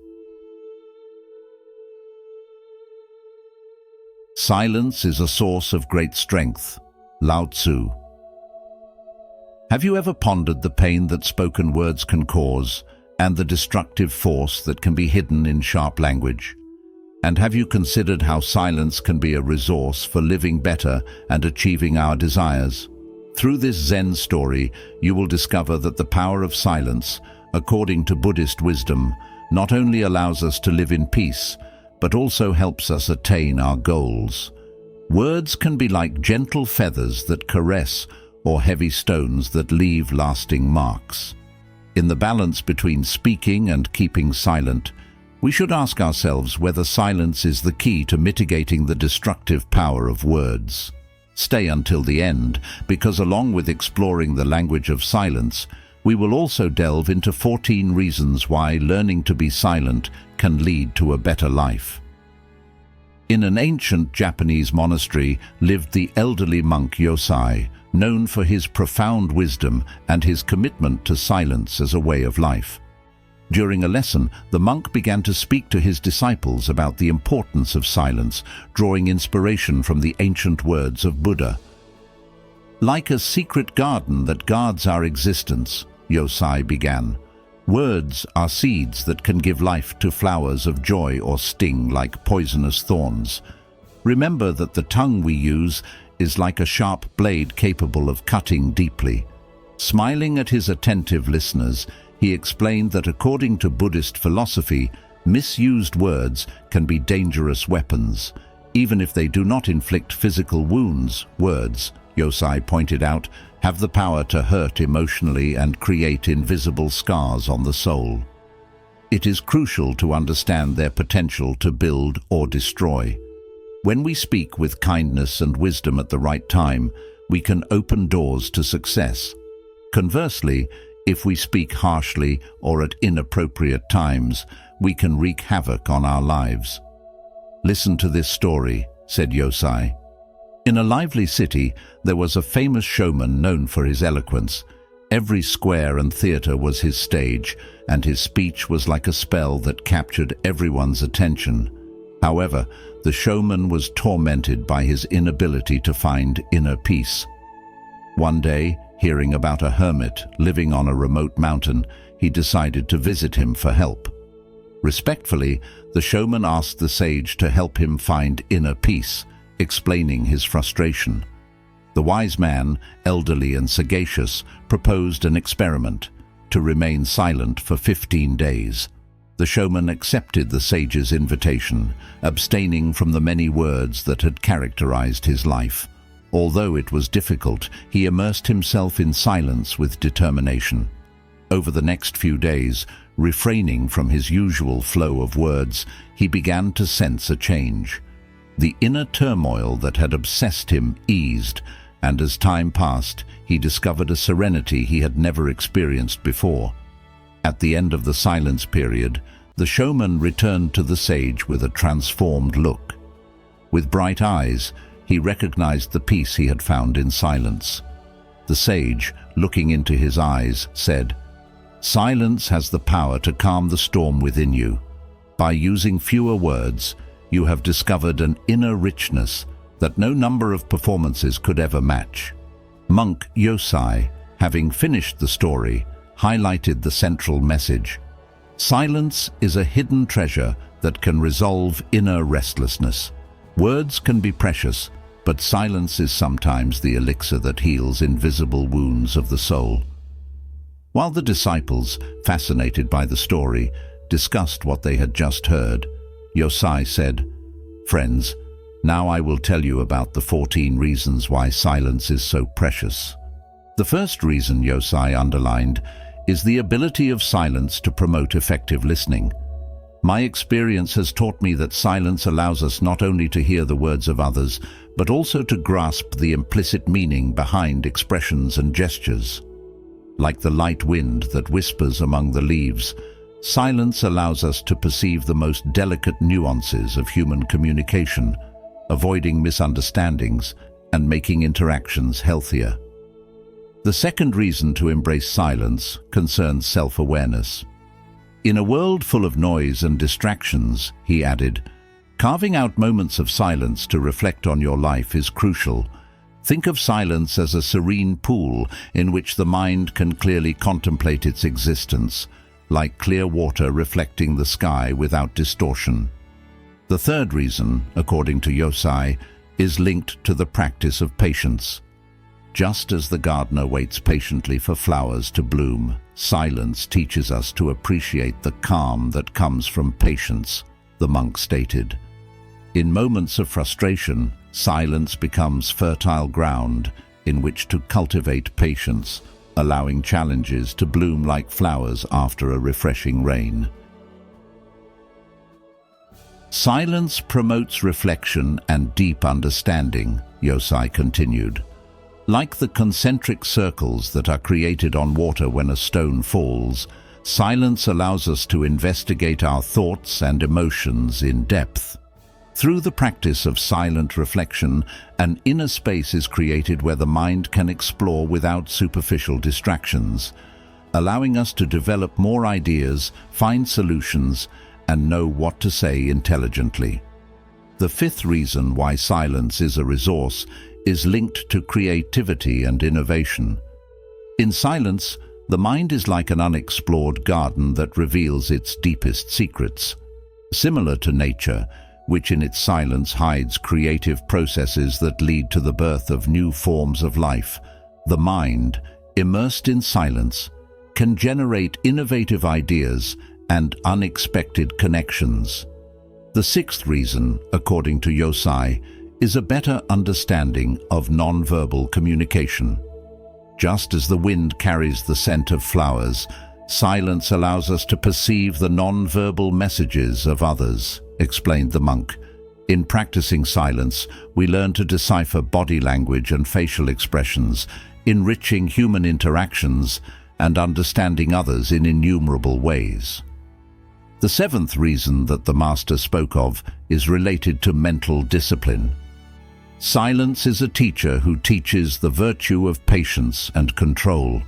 Silence is a source of great strength. Lao Tzu. Have you ever pondered the pain that spoken words can cause, and the destructive force that can be hidden in sharp language? And have you considered how silence can be a resource for living better and achieving our desires? Through this Zen story, you will discover that the power of silence, according to Buddhist wisdom, not only allows us to live in peace, but also helps us attain our goals. Words can be like gentle feathers that caress or heavy stones that leave lasting marks. In the balance between speaking and keeping silent, we should ask ourselves whether silence is the key to mitigating the destructive power of words. Stay until the end, because along with exploring the language of silence, we will also delve into 14 reasons why learning to be silent can lead to a better life. In an ancient Japanese monastery lived the elderly monk Yosai, known for his profound wisdom and his commitment to silence as a way of life. During a lesson, the monk began to speak to his disciples about the importance of silence, drawing inspiration from the ancient words of Buddha. Like a secret garden that guards our existence, Yosai began, words are seeds that can give life to flowers of joy or sting like poisonous thorns. Remember that the tongue we use is like a sharp blade capable of cutting deeply. Smiling at his attentive listeners, he explained that according to Buddhist philosophy, misused words can be dangerous weapons. Even if they do not inflict physical wounds, words, Yosai pointed out, have the power to hurt emotionally and create invisible scars on the soul. It is crucial to understand their potential to build or destroy. When we speak with kindness and wisdom at the right time, we can open doors to success. Conversely, if we speak harshly or at inappropriate times, we can wreak havoc on our lives. Listen to this story, said Yosai. In a lively city, there was a famous showman known for his eloquence. Every square and theater was his stage, and his speech was like a spell that captured everyone's attention. However, the showman was tormented by his inability to find inner peace. One day, hearing about a hermit living on a remote mountain, he decided to visit him for help. Respectfully, the showman asked the sage to help him find inner peace, explaining his frustration. The wise man, elderly and sagacious, proposed an experiment: to remain silent for 15 days. The showman accepted the sage's invitation, abstaining from the many words that had characterized his life. Although it was difficult, he immersed himself in silence with determination. Over the next few days, refraining from his usual flow of words, he began to sense a change. The inner turmoil that had obsessed him eased, and as time passed, he discovered a serenity he had never experienced before. At the end of the silence period, the showman returned to the sage with a transformed look. With bright eyes, he recognized the peace he had found in silence. The sage, looking into his eyes, said, "Silence has the power to calm the storm within you. By using fewer words, you have discovered an inner richness that no number of performances could ever match." Monk Yosai, having finished the story, highlighted the central message. Silence is a hidden treasure that can resolve inner restlessness. Words can be precious, but silence is sometimes the elixir that heals invisible wounds of the soul. While the disciples, fascinated by the story, discussed what they had just heard, Yosai said, "Friends, now I will tell you about the 14 reasons why silence is so precious." The first reason Yosai underlined is the ability of silence to promote effective listening. My experience has taught me that silence allows us not only to hear the words of others, but also to grasp the implicit meaning behind expressions and gestures. Like the light wind that whispers among the leaves, Silence allows us to perceive the most delicate nuances of human communication, avoiding misunderstandings and making interactions healthier. The second reason to embrace silence concerns self-awareness. In a world full of noise and distractions, he added, carving out moments of silence to reflect on your life is crucial. Think of silence as a serene pool in which the mind can clearly contemplate its existence, like clear water reflecting the sky without distortion. The third reason, according to Yosai, is linked to the practice of patience. Just as the gardener waits patiently for flowers to bloom, silence teaches us to appreciate the calm that comes from patience, the monk stated. In moments of frustration, silence becomes fertile ground in which to cultivate patience, allowing challenges to bloom like flowers after a refreshing rain. Silence promotes reflection and deep understanding, Yosai continued. Like the concentric circles that are created on water when a stone falls, silence allows us to investigate our thoughts and emotions in depth. Through the practice of silent reflection, an inner space is created where the mind can explore without superficial distractions, allowing us to develop more ideas, find solutions, and know what to say intelligently. The fifth reason why silence is a resource is linked to creativity and innovation. In silence, the mind is like an unexplored garden that reveals its deepest secrets. Similar to nature, which in its silence hides creative processes that lead to the birth of new forms of life, the mind, immersed in silence, can generate innovative ideas and unexpected connections. The sixth reason, according to Yosai, is a better understanding of non-verbal communication. Just as the wind carries the scent of flowers, silence allows us to perceive the non-verbal messages of others, explained the monk. In practicing silence, we learn to decipher body language and facial expressions, enriching human interactions and understanding others in innumerable ways. The seventh reason that the Master spoke of is related to mental discipline. Silence is a teacher who teaches the virtue of patience and control,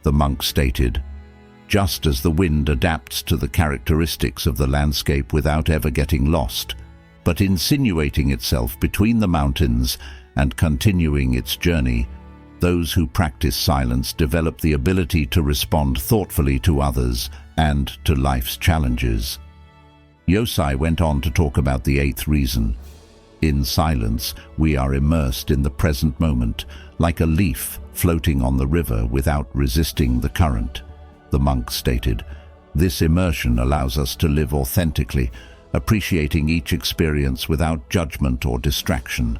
the monk stated. Just as the wind adapts to the characteristics of the landscape without ever getting lost, but insinuating itself between the mountains and continuing its journey, those who practice silence develop the ability to respond thoughtfully to others and to life's challenges. Yosai went on to talk about the eighth reason. In silence, we are immersed in the present moment, like a leaf floating on the river without resisting the current, the monk stated. This immersion allows us to live authentically, appreciating each experience without judgment or distraction.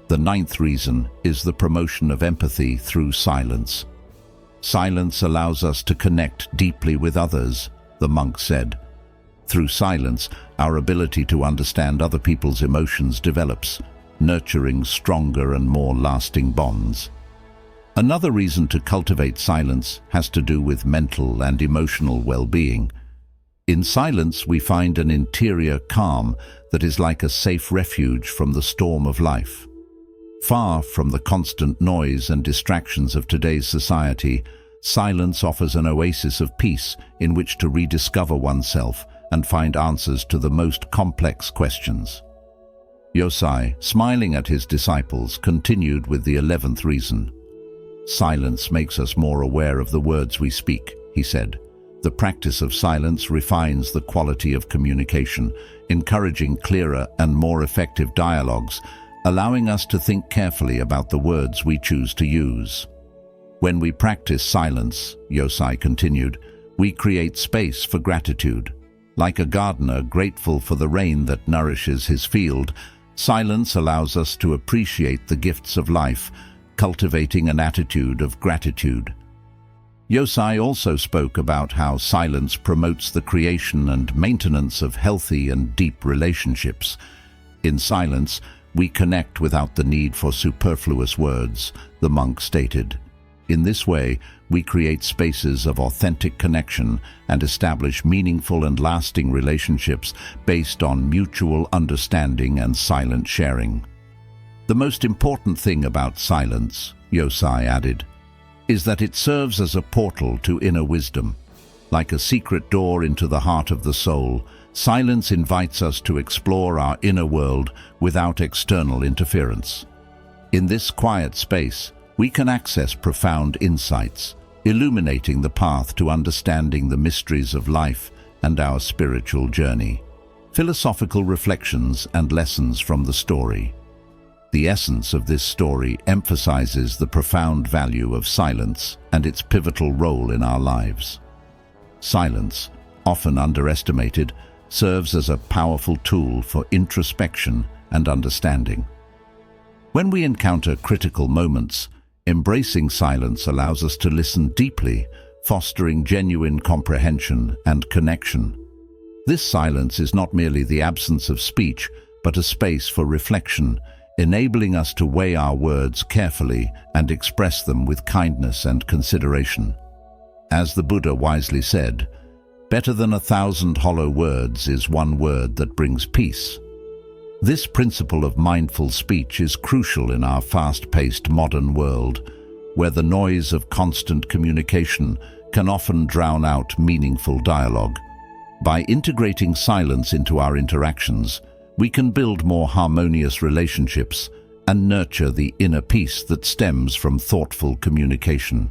The ninth reason is the promotion of empathy through silence. Silence allows us to connect deeply with others, the monk said. Through silence, our ability to understand other people's emotions develops, nurturing stronger and more lasting bonds. Another reason to cultivate silence has to do with mental and emotional well-being. In silence, we find an interior calm that is like a safe refuge from the storm of life. Far from the constant noise and distractions of today's society, silence offers an oasis of peace in which to rediscover oneself and find answers to the most complex questions. Yosai, smiling at his disciples, continued with the 11th reason. Silence makes us more aware of the words we speak, he said. The practice of silence refines the quality of communication, encouraging clearer and more effective dialogues, allowing us to think carefully about the words we choose to use. When we practice silence, Yosai continued, we create space for gratitude. Like a gardener grateful for the rain that nourishes his field, silence allows us to appreciate the gifts of life, cultivating an attitude of gratitude. Yosai also spoke about how silence promotes the creation and maintenance of healthy and deep relationships. In silence, we connect without the need for superfluous words, the monk stated. In this way, we create spaces of authentic connection and establish meaningful and lasting relationships based on mutual understanding and silent sharing. The most important thing about silence, Yosai added, is that it serves as a portal to inner wisdom. Like a secret door into the heart of the soul, silence invites us to explore our inner world without external interference. In this quiet space, we can access profound insights, illuminating the path to understanding the mysteries of life and our spiritual journey. Philosophical reflections and lessons from the story. The essence of this story emphasizes the profound value of silence and its pivotal role in our lives. Silence, often underestimated, serves as a powerful tool for introspection and understanding. When we encounter critical moments, embracing silence allows us to listen deeply, fostering genuine comprehension and connection. This silence is not merely the absence of speech, but a space for reflection, enabling us to weigh our words carefully and express them with kindness and consideration. As the Buddha wisely said, "Better than 1,000 hollow words is one word that brings peace." This principle of mindful speech is crucial in our fast-paced modern world, where the noise of constant communication can often drown out meaningful dialogue. By integrating silence into our interactions, we can build more harmonious relationships and nurture the inner peace that stems from thoughtful communication.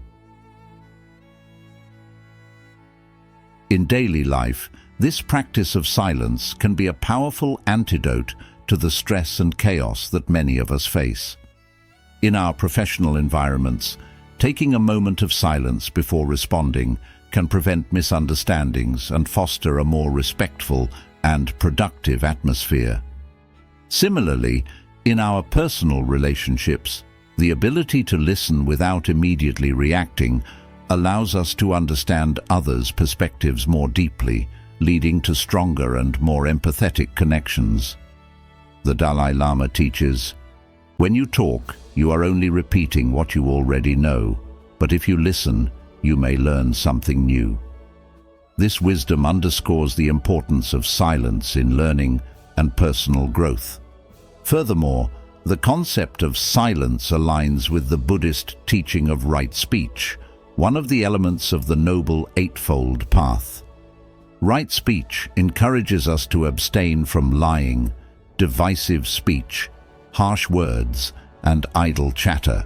In daily life, this practice of silence can be a powerful antidote to the stress and chaos that many of us face. In our professional environments, taking a moment of silence before responding can prevent misunderstandings and foster a more respectful and productive atmosphere. Similarly, in our personal relationships, the ability to listen without immediately reacting allows us to understand others' perspectives more deeply, leading to stronger and more empathetic connections. The Dalai Lama teaches, "When you talk, you are only repeating what you already know, but if you listen, you may learn something new." This wisdom underscores the importance of silence in learning and personal growth. Furthermore, the concept of silence aligns with the Buddhist teaching of right speech, one of the elements of the Noble Eightfold Path. Right speech encourages us to abstain from lying, divisive speech, harsh words, and idle chatter.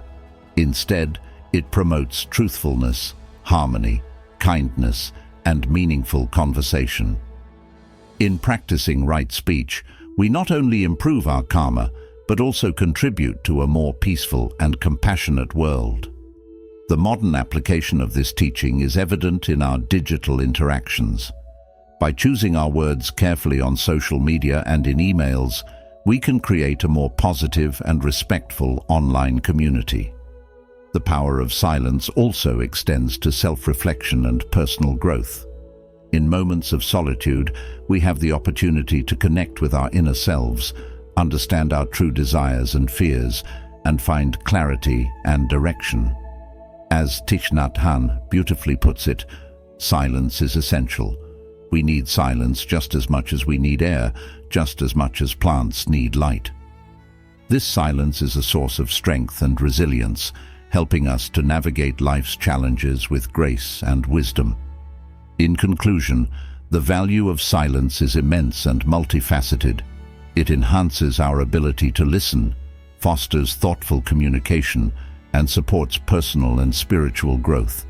Instead, it promotes truthfulness, harmony, kindness, and meaningful conversation. In practicing right speech, we not only improve our karma, but also contribute to a more peaceful and compassionate world. The modern application of this teaching is evident in our digital interactions. By choosing our words carefully on social media and in emails, we can create a more positive and respectful online community. The power of silence also extends to self-reflection and personal growth. In moments of solitude, we have the opportunity to connect with our inner selves, understand our true desires and fears, and find clarity and direction. As Thich Nhat Hanh beautifully puts it, silence is essential. We need silence just as much as we need air, just as much as plants need light. This silence is a source of strength and resilience, helping us to navigate life's challenges with grace and wisdom. In conclusion, the value of silence is immense and multifaceted. It enhances our ability to listen, fosters thoughtful communication, and supports personal and spiritual growth.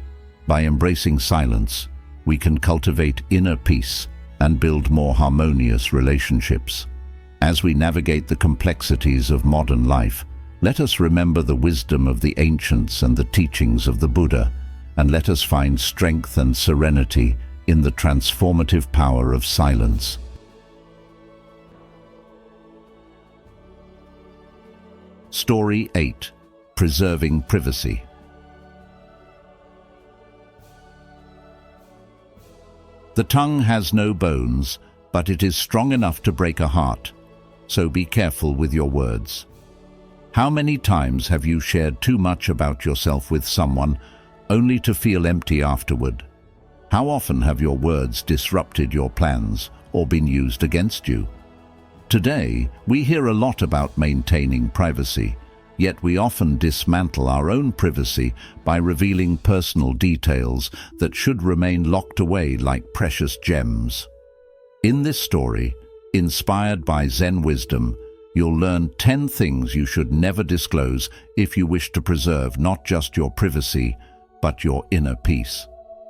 By embracing silence, we can cultivate inner peace and build more harmonious relationships. As we navigate the complexities of modern life, let us remember the wisdom of the ancients and the teachings of the Buddha, and let us find strength and serenity in the transformative power of silence. Story 8. Preserving Privacy. The tongue has no bones, but it is strong enough to break a heart, so be careful with your words. How many times have you shared too much about yourself with someone, only to feel empty afterward. How often have your words disrupted your plans or been used against you? Today, we hear a lot about maintaining privacy, yet we often dismantle our own privacy by revealing personal details that should remain locked away like precious gems. In this story, inspired by Zen wisdom, you'll learn 10 things you should never disclose if you wish to preserve not just your privacy, but your inner peace.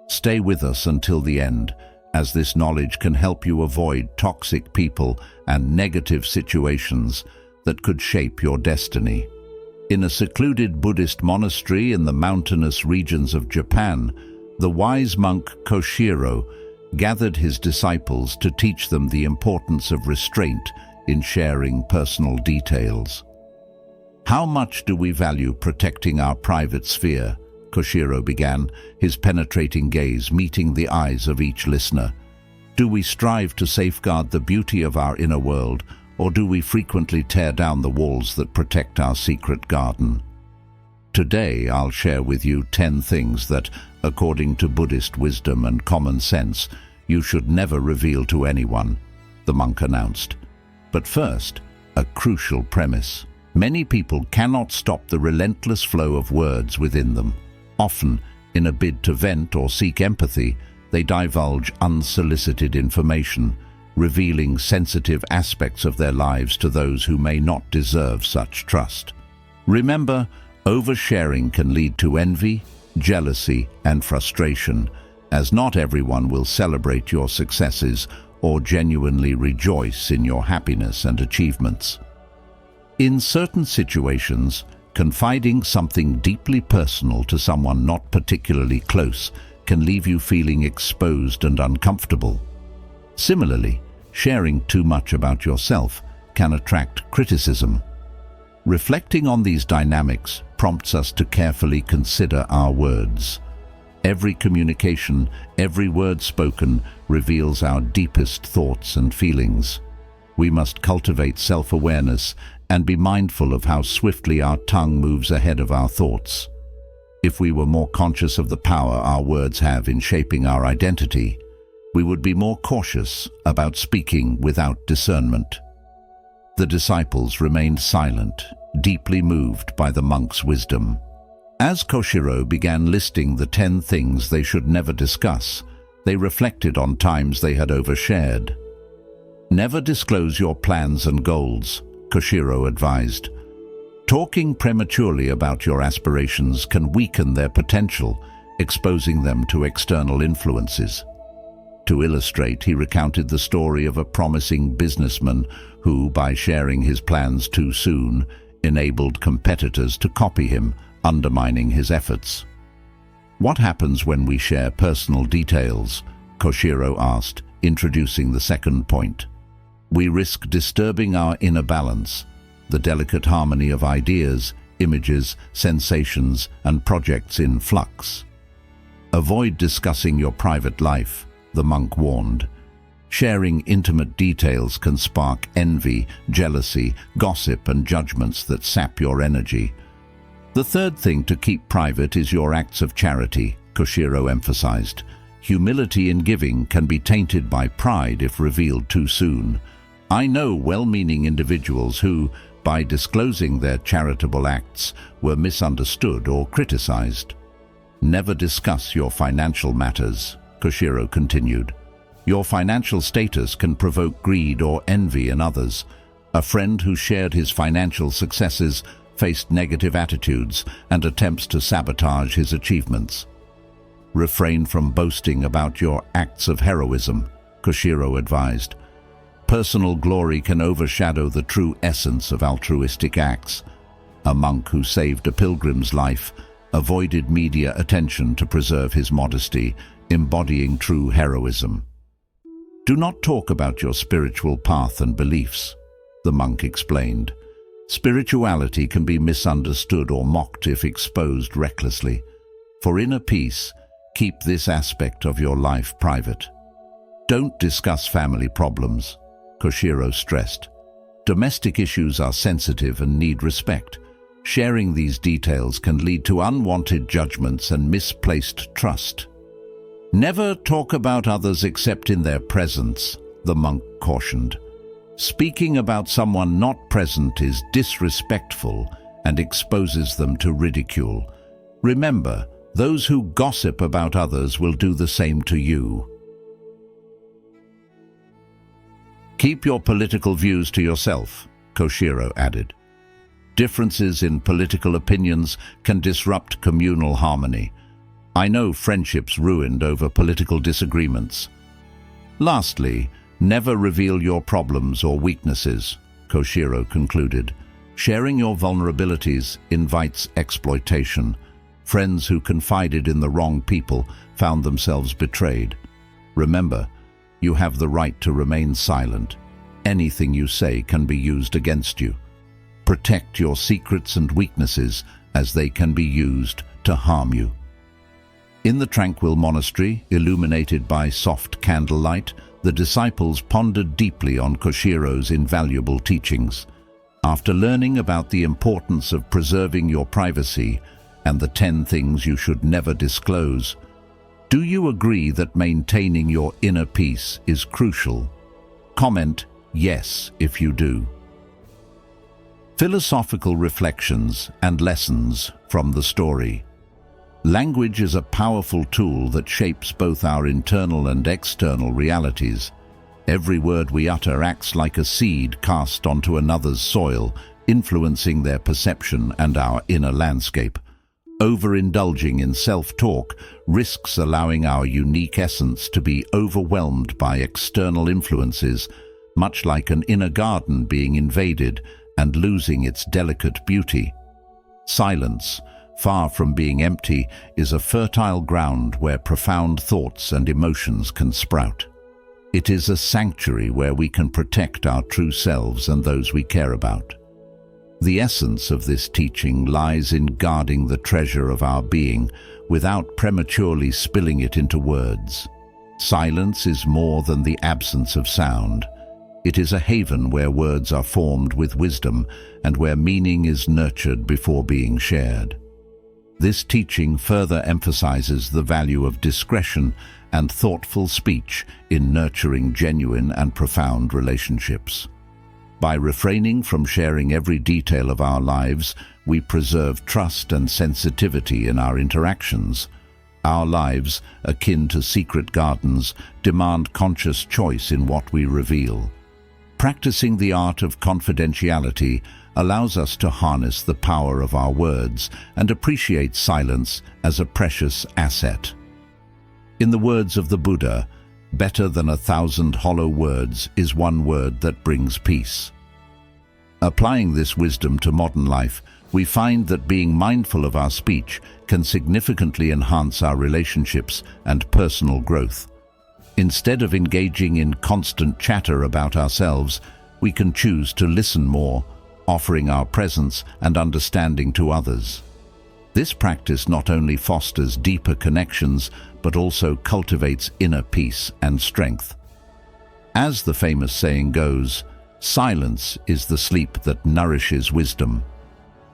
Stay with us until the end, as this knowledge can help you avoid toxic people and negative situations that could shape your destiny. In a secluded Buddhist monastery in the mountainous regions of Japan, the wise monk Koshiro gathered his disciples to teach them the importance of restraint in sharing personal details. How much do we value protecting our private sphere? Koshiro began, his penetrating gaze meeting the eyes of each listener. Do we strive to safeguard the beauty of our inner world, or do we frequently tear down the walls that protect our secret garden? Today, I'll share with you 10 things that, according to Buddhist wisdom and common sense, you should never reveal to anyone, the monk announced. But first, a crucial premise. Many people cannot stop the relentless flow of words within them. Often, in a bid to vent or seek empathy, they divulge unsolicited information, revealing sensitive aspects of their lives to those who may not deserve such trust. Remember, oversharing can lead to envy, jealousy, and frustration, as not everyone will celebrate your successes or genuinely rejoice in your happiness and achievements. In certain situations, confiding something deeply personal to someone not particularly close can leave you feeling exposed and uncomfortable. Similarly, sharing too much about yourself can attract criticism. Reflecting on these dynamics prompts us to carefully consider our words. Every communication, every word spoken, reveals our deepest thoughts and feelings. We must cultivate self-awareness and be mindful of how swiftly our tongue moves ahead of our thoughts. If we were more conscious of the power our words have in shaping our identity, we would be more cautious about speaking without discernment. The disciples remained silent, deeply moved by the monk's wisdom. As Koshiro began listing the 10 things they should never discuss, they reflected on times they had overshared. Never disclose your plans and goals, Koshiro advised. Talking prematurely about your aspirations can weaken their potential, exposing them to external influences. To illustrate, he recounted the story of a promising businessman who, by sharing his plans too soon, enabled competitors to copy him, undermining his efforts. What happens when we share personal details? Koshiro asked, introducing the second point. We risk disturbing our inner balance, the delicate harmony of ideas, images, sensations, and projects in flux. Avoid discussing your private life, the monk warned. Sharing intimate details can spark envy, jealousy, gossip, and judgments that sap your energy. The third thing to keep private is your acts of charity, Koshiro emphasized. Humility in giving can be tainted by pride if revealed too soon. I know well-meaning individuals who, by disclosing their charitable acts, were misunderstood or criticized. Never discuss your financial matters, Koshiro continued. Your financial status can provoke greed or envy in others. A friend who shared his financial successes faced negative attitudes and attempts to sabotage his achievements. Refrain from boasting about your acts of heroism, Koshiro advised. Personal glory can overshadow the true essence of altruistic acts. A monk who saved a pilgrim's life avoided media attention to preserve his modesty, embodying true heroism. Do not talk about your spiritual path and beliefs, the monk explained. Spirituality can be misunderstood or mocked if exposed recklessly. For inner peace, keep this aspect of your life private. Don't discuss family problems, Koshiro stressed. Domestic issues are sensitive and need respect. Sharing these details can lead to unwanted judgments and misplaced trust. Never talk about others except in their presence, the monk cautioned. Speaking about someone not present is disrespectful and exposes them to ridicule. Remember, those who gossip about others will do the same to you. Keep your political views to yourself, Koshiro added. Differences in political opinions can disrupt communal harmony. I know friendships ruined over political disagreements. Lastly, never reveal your problems or weaknesses, Koshiro concluded. Sharing your vulnerabilities invites exploitation. Friends who confided in the wrong people found themselves betrayed. Remember, you have the right to remain silent. Anything you say can be used against you. Protect your secrets and weaknesses, as they can be used to harm you. In the tranquil monastery, illuminated by soft candlelight, the disciples pondered deeply on Koshiro's invaluable teachings. After learning about the importance of preserving your privacy and the 10 things you should never disclose, do you agree that maintaining your inner peace is crucial? Comment yes if you do. Philosophical reflections and lessons from the story. Language is a powerful tool that shapes both our internal and external realities. Every word we utter acts like a seed cast onto another's soil, influencing their perception and our inner landscape. Overindulging in self-talk risks allowing our unique essence to be overwhelmed by external influences, much like an inner garden being invaded and losing its delicate beauty. Silence, far from being empty, is a fertile ground where profound thoughts and emotions can sprout. It is a sanctuary where we can protect our true selves and those we care about. The essence of this teaching lies in guarding the treasure of our being without prematurely spilling it into words. Silence is more than the absence of sound. It is a haven where words are formed with wisdom and where meaning is nurtured before being shared. This teaching further emphasizes the value of discretion and thoughtful speech in nurturing genuine and profound relationships. By refraining from sharing every detail of our lives, we preserve trust and sensitivity in our interactions. Our lives, akin to secret gardens, demand conscious choice in what we reveal. Practicing the art of confidentiality allows us to harness the power of our words and appreciate silence as a precious asset. In the words of the Buddha, better than 1,000 hollow words is one word that brings peace. Applying this wisdom to modern life, we find that being mindful of our speech can significantly enhance our relationships and personal growth. Instead of engaging in constant chatter about ourselves, we can choose to listen more, offering our presence and understanding to others. This practice not only fosters deeper connections, but also cultivates inner peace and strength. As the famous saying goes, silence is the sleep that nourishes wisdom.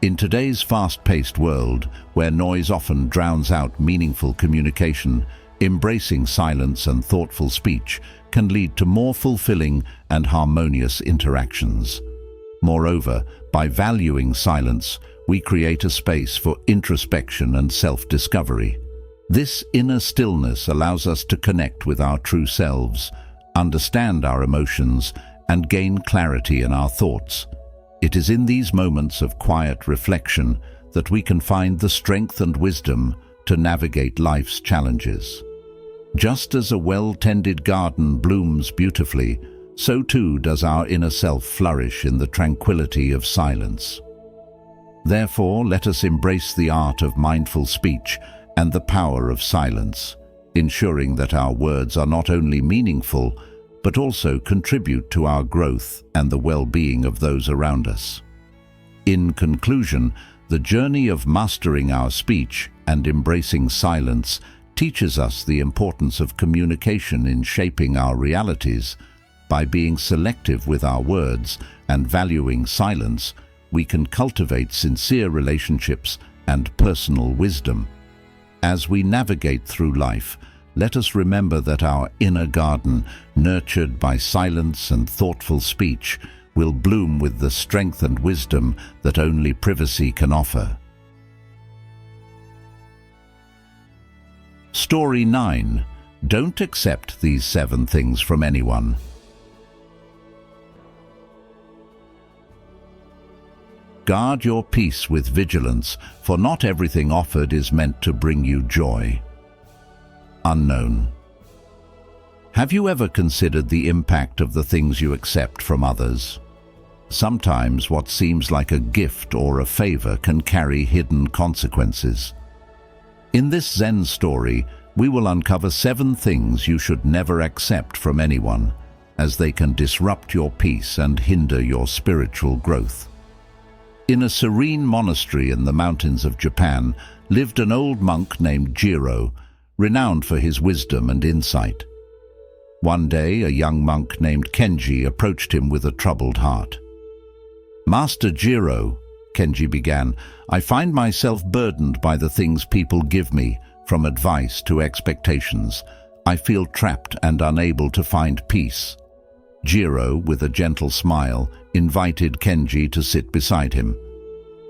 In today's fast-paced world, where noise often drowns out meaningful communication, embracing silence and thoughtful speech can lead to more fulfilling and harmonious interactions. Moreover, by valuing silence, we create a space for introspection and self-discovery. This inner stillness allows us to connect with our true selves, understand our emotions, and gain clarity in our thoughts. It is in these moments of quiet reflection that we can find the strength and wisdom to navigate life's challenges. Just as a well-tended garden blooms beautifully, so too does our inner self flourish in the tranquility of silence. Therefore, let us embrace the art of mindful speech and the power of silence, ensuring that our words are not only meaningful, but also contribute to our growth and the well-being of those around us. In conclusion, the journey of mastering our speech and embracing silence teaches us the importance of communication in shaping our realities. By being selective with our words and valuing silence, we can cultivate sincere relationships and personal wisdom. As we navigate through life, let us remember that our inner garden, nurtured by silence and thoughtful speech, will bloom with the strength and wisdom that only privacy can offer. Story 9. Don't accept these 7 things from anyone. Guard your peace with vigilance, for not everything offered is meant to bring you joy. Unknown. Have you ever considered the impact of the things you accept from others? Sometimes what seems like a gift or a favor can carry hidden consequences. In this Zen story, we will uncover 7 things you should never accept from anyone, as they can disrupt your peace and hinder your spiritual growth. In a serene monastery in the mountains of Japan lived an old monk named Jiro, renowned for his wisdom and insight. One day, a young monk named Kenji approached him with a troubled heart. "Master Jiro," Kenji began, "I find myself burdened by the things people give me, from advice to expectations. I feel trapped and unable to find peace." Jiro, with a gentle smile, invited Kenji to sit beside him.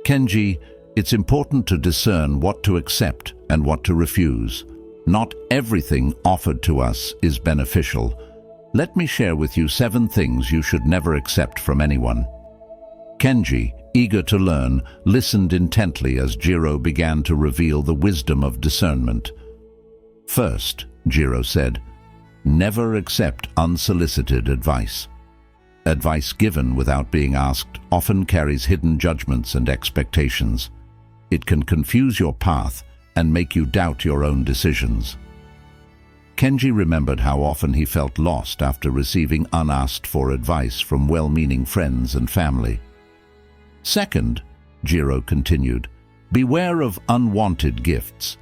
"Kenji, it's important to discern what to accept and what to refuse. Not everything offered to us is beneficial. Let me share with you 7 things you should never accept from anyone." Kenji, eager to learn, listened intently as Jiro began to reveal the wisdom of discernment. "First," Jiro said, "never accept unsolicited advice. Advice given without being asked often carries hidden judgments and expectations. It can confuse your path and make you doubt your own decisions." Kenji remembered how often he felt lost after receiving unasked-for advice from well-meaning friends and family. "Second," Jiro continued, "beware of unwanted gifts.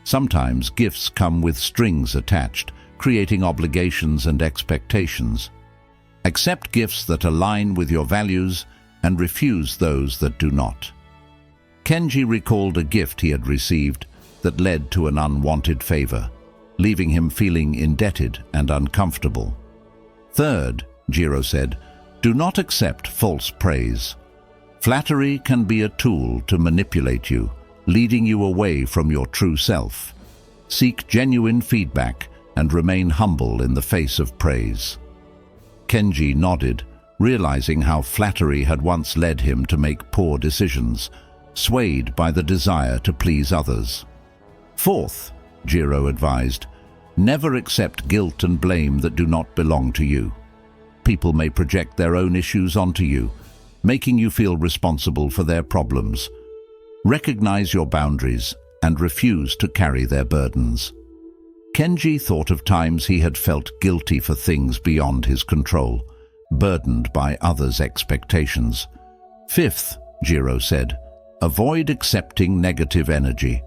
Sometimes gifts come with strings attached, creating obligations and expectations. Accept gifts that align with your values and refuse those that do not." Kenji recalled a gift he had received that led to an unwanted favor, leaving him feeling indebted and uncomfortable. "Third," Jiro said, "do not accept false praise. Flattery can be a tool to manipulate you, leading you away from your true self. Seek genuine feedback and remain humble in the face of praise." Kenji nodded, realizing how flattery had once led him to make poor decisions, swayed by the desire to please others. "Fourth," Jiro advised, "never accept guilt and blame that do not belong to you. People may project their own issues onto you, making you feel responsible for their problems. Recognize your boundaries and refuse to carry their burdens." Kenji thought of times he had felt guilty for things beyond his control, burdened by others' expectations. "Fifth," Jiro said, "avoid accepting negative energy.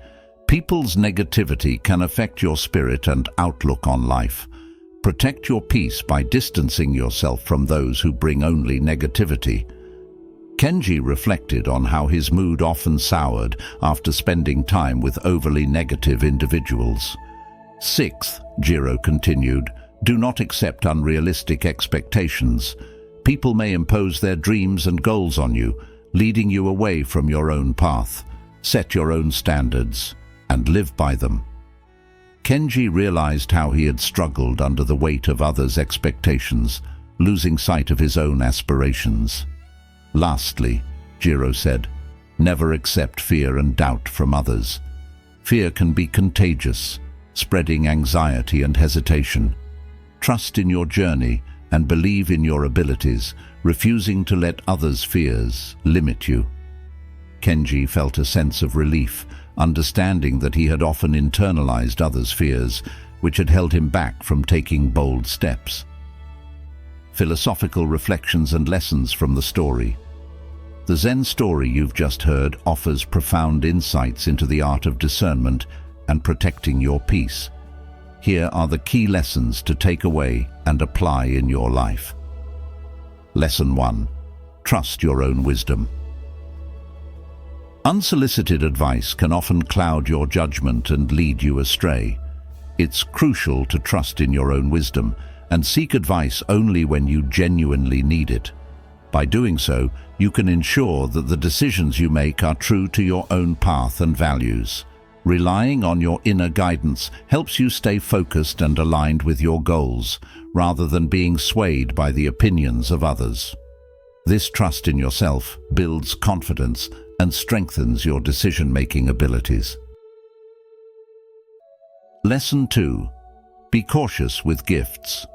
People's negativity can affect your spirit and outlook on life. Protect your peace by distancing yourself from those who bring only negativity." Kenji reflected on how his mood often soured after spending time with overly negative individuals. "Sixth," Jiro continued, "do not accept unrealistic expectations. People may impose their dreams and goals on you, leading you away from your own path. Set your own standards and live by them." Kenji realized how he had struggled under the weight of others' expectations, losing sight of his own aspirations. "Lastly," Jiro said, "never accept fear and doubt from others. Fear can be contagious, spreading anxiety and hesitation. Trust in your journey and believe in your abilities, refusing to let others' fears limit you." Kenji felt a sense of relief, understanding that he had often internalized others' fears, which had held him back from taking bold steps. Philosophical reflections and lessons from the story. The Zen story you've just heard offers profound insights into the art of discernment and protecting your peace. Here are the key lessons to take away and apply in your life. Lesson 1. Trust your own wisdom. Unsolicited advice can often cloud your judgment and lead you astray. It's crucial to trust in your own wisdom and seek advice only when you genuinely need it. By doing so, you can ensure that the decisions you make are true to your own path and values. Relying on your inner guidance helps you stay focused and aligned with your goals, rather than being swayed by the opinions of others. This trust in yourself builds confidence and strengthens your decision-making abilities. Lesson 2. Be cautious with gifts.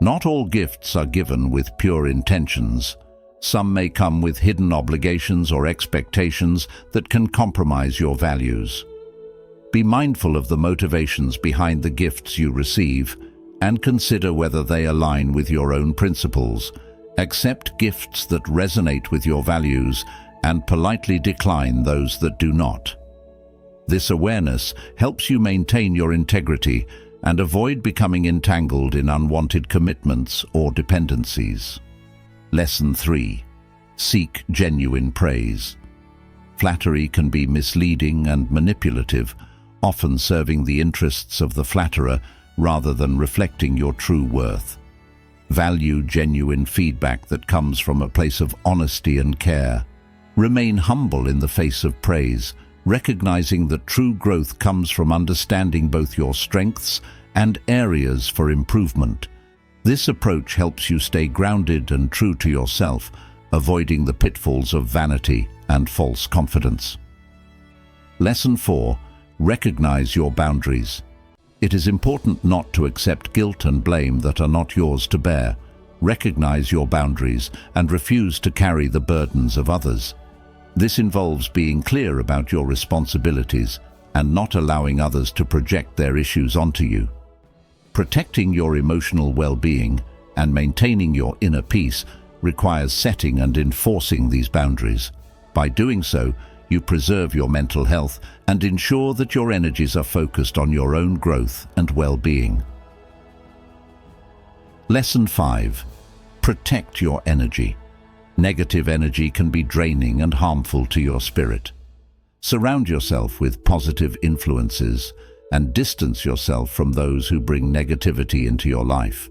Not all gifts are given with pure intentions. Some may come with hidden obligations or expectations that can compromise your values. Be mindful of the motivations behind the gifts you receive and consider whether they align with your own principles. Accept gifts that resonate with your values and politely decline those that do not. This awareness helps you maintain your integrity and avoid becoming entangled in unwanted commitments or dependencies. Lesson 3. Seek genuine praise. Flattery can be misleading and manipulative, often serving the interests of the flatterer rather than reflecting your true worth. Value genuine feedback that comes from a place of honesty and care. Remain humble in the face of praise, recognizing that true growth comes from understanding both your strengths and areas for improvement. This approach helps you stay grounded and true to yourself, avoiding the pitfalls of vanity and false confidence. Lesson 4. Recognize your boundaries. It is important not to accept guilt and blame that are not yours to bear. Recognize your boundaries and refuse to carry the burdens of others. This involves being clear about your responsibilities and not allowing others to project their issues onto you. Protecting your emotional well-being and maintaining your inner peace requires setting and enforcing these boundaries. By doing so, you preserve your mental health and ensure that your energies are focused on your own growth and well-being. Lesson 5. Protect your energy. Negative energy can be draining and harmful to your spirit. Surround yourself with positive influences and distance yourself from those who bring negativity into your life.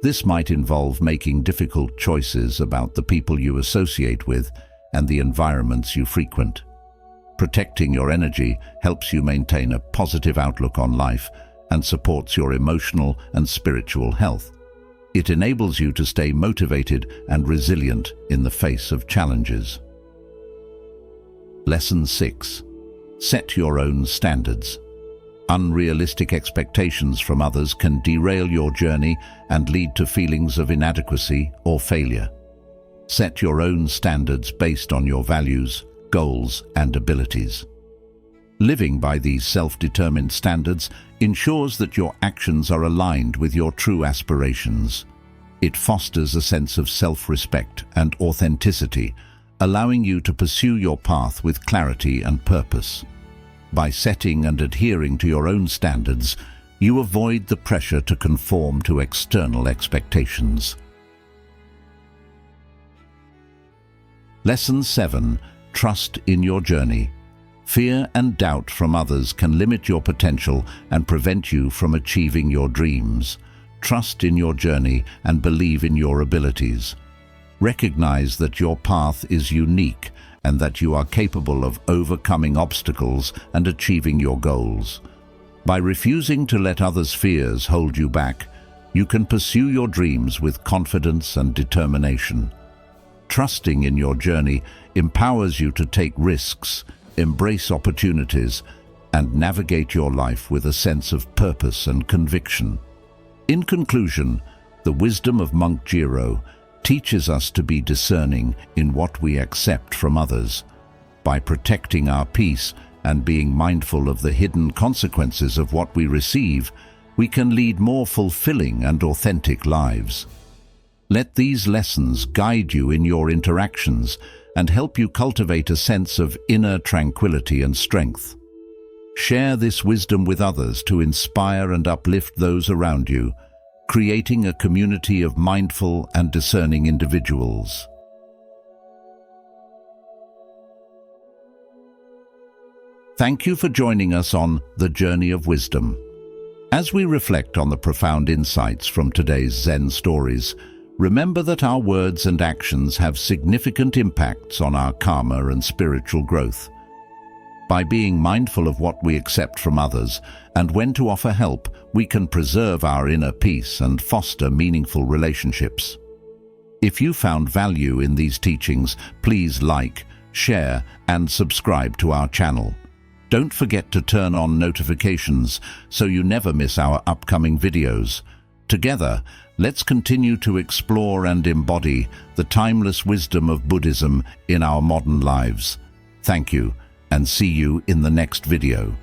This might involve making difficult choices about the people you associate with and the environments you frequent. Protecting your energy helps you maintain a positive outlook on life and supports your emotional and spiritual health. It enables you to stay motivated and resilient in the face of challenges. Lesson 6. Set your own standards. Unrealistic expectations from others can derail your journey and lead to feelings of inadequacy or failure. Set your own standards based on your values, goals, and abilities. Living by these self-determined standards ensures that your actions are aligned with your true aspirations. It fosters a sense of self-respect and authenticity, allowing you to pursue your path with clarity and purpose. By setting and adhering to your own standards, you avoid the pressure to conform to external expectations. Lesson 7. Trust in your journey. Fear and doubt from others can limit your potential and prevent you from achieving your dreams. Trust in your journey and believe in your abilities. Recognize that your path is unique and that you are capable of overcoming obstacles and achieving your goals. By refusing to let others' fears hold you back, you can pursue your dreams with confidence and determination. Trusting in your journey empowers you to take risks, embrace opportunities, and navigate your life with a sense of purpose and conviction. In conclusion, the wisdom of Monk Jiro teaches us to be discerning in what we accept from others. By protecting our peace and being mindful of the hidden consequences of what we receive, we can lead more fulfilling and authentic lives. Let these lessons guide you in your interactions and help you cultivate a sense of inner tranquility and strength. Share this wisdom with others to inspire and uplift those around you, creating a community of mindful and discerning individuals. Thank you for joining us on The Journey of Wisdom. As we reflect on the profound insights from today's Zen stories, remember that our words and actions have significant impacts on our karma and spiritual growth. By being mindful of what we accept from others and when to offer help, we can preserve our inner peace and foster meaningful relationships. If you found value in these teachings, please like, share, and subscribe to our channel. Don't forget to turn on notifications so you never miss our upcoming videos. Together, let's continue to explore and embody the timeless wisdom of Buddhism in our modern lives. Thank you, and see you in the next video.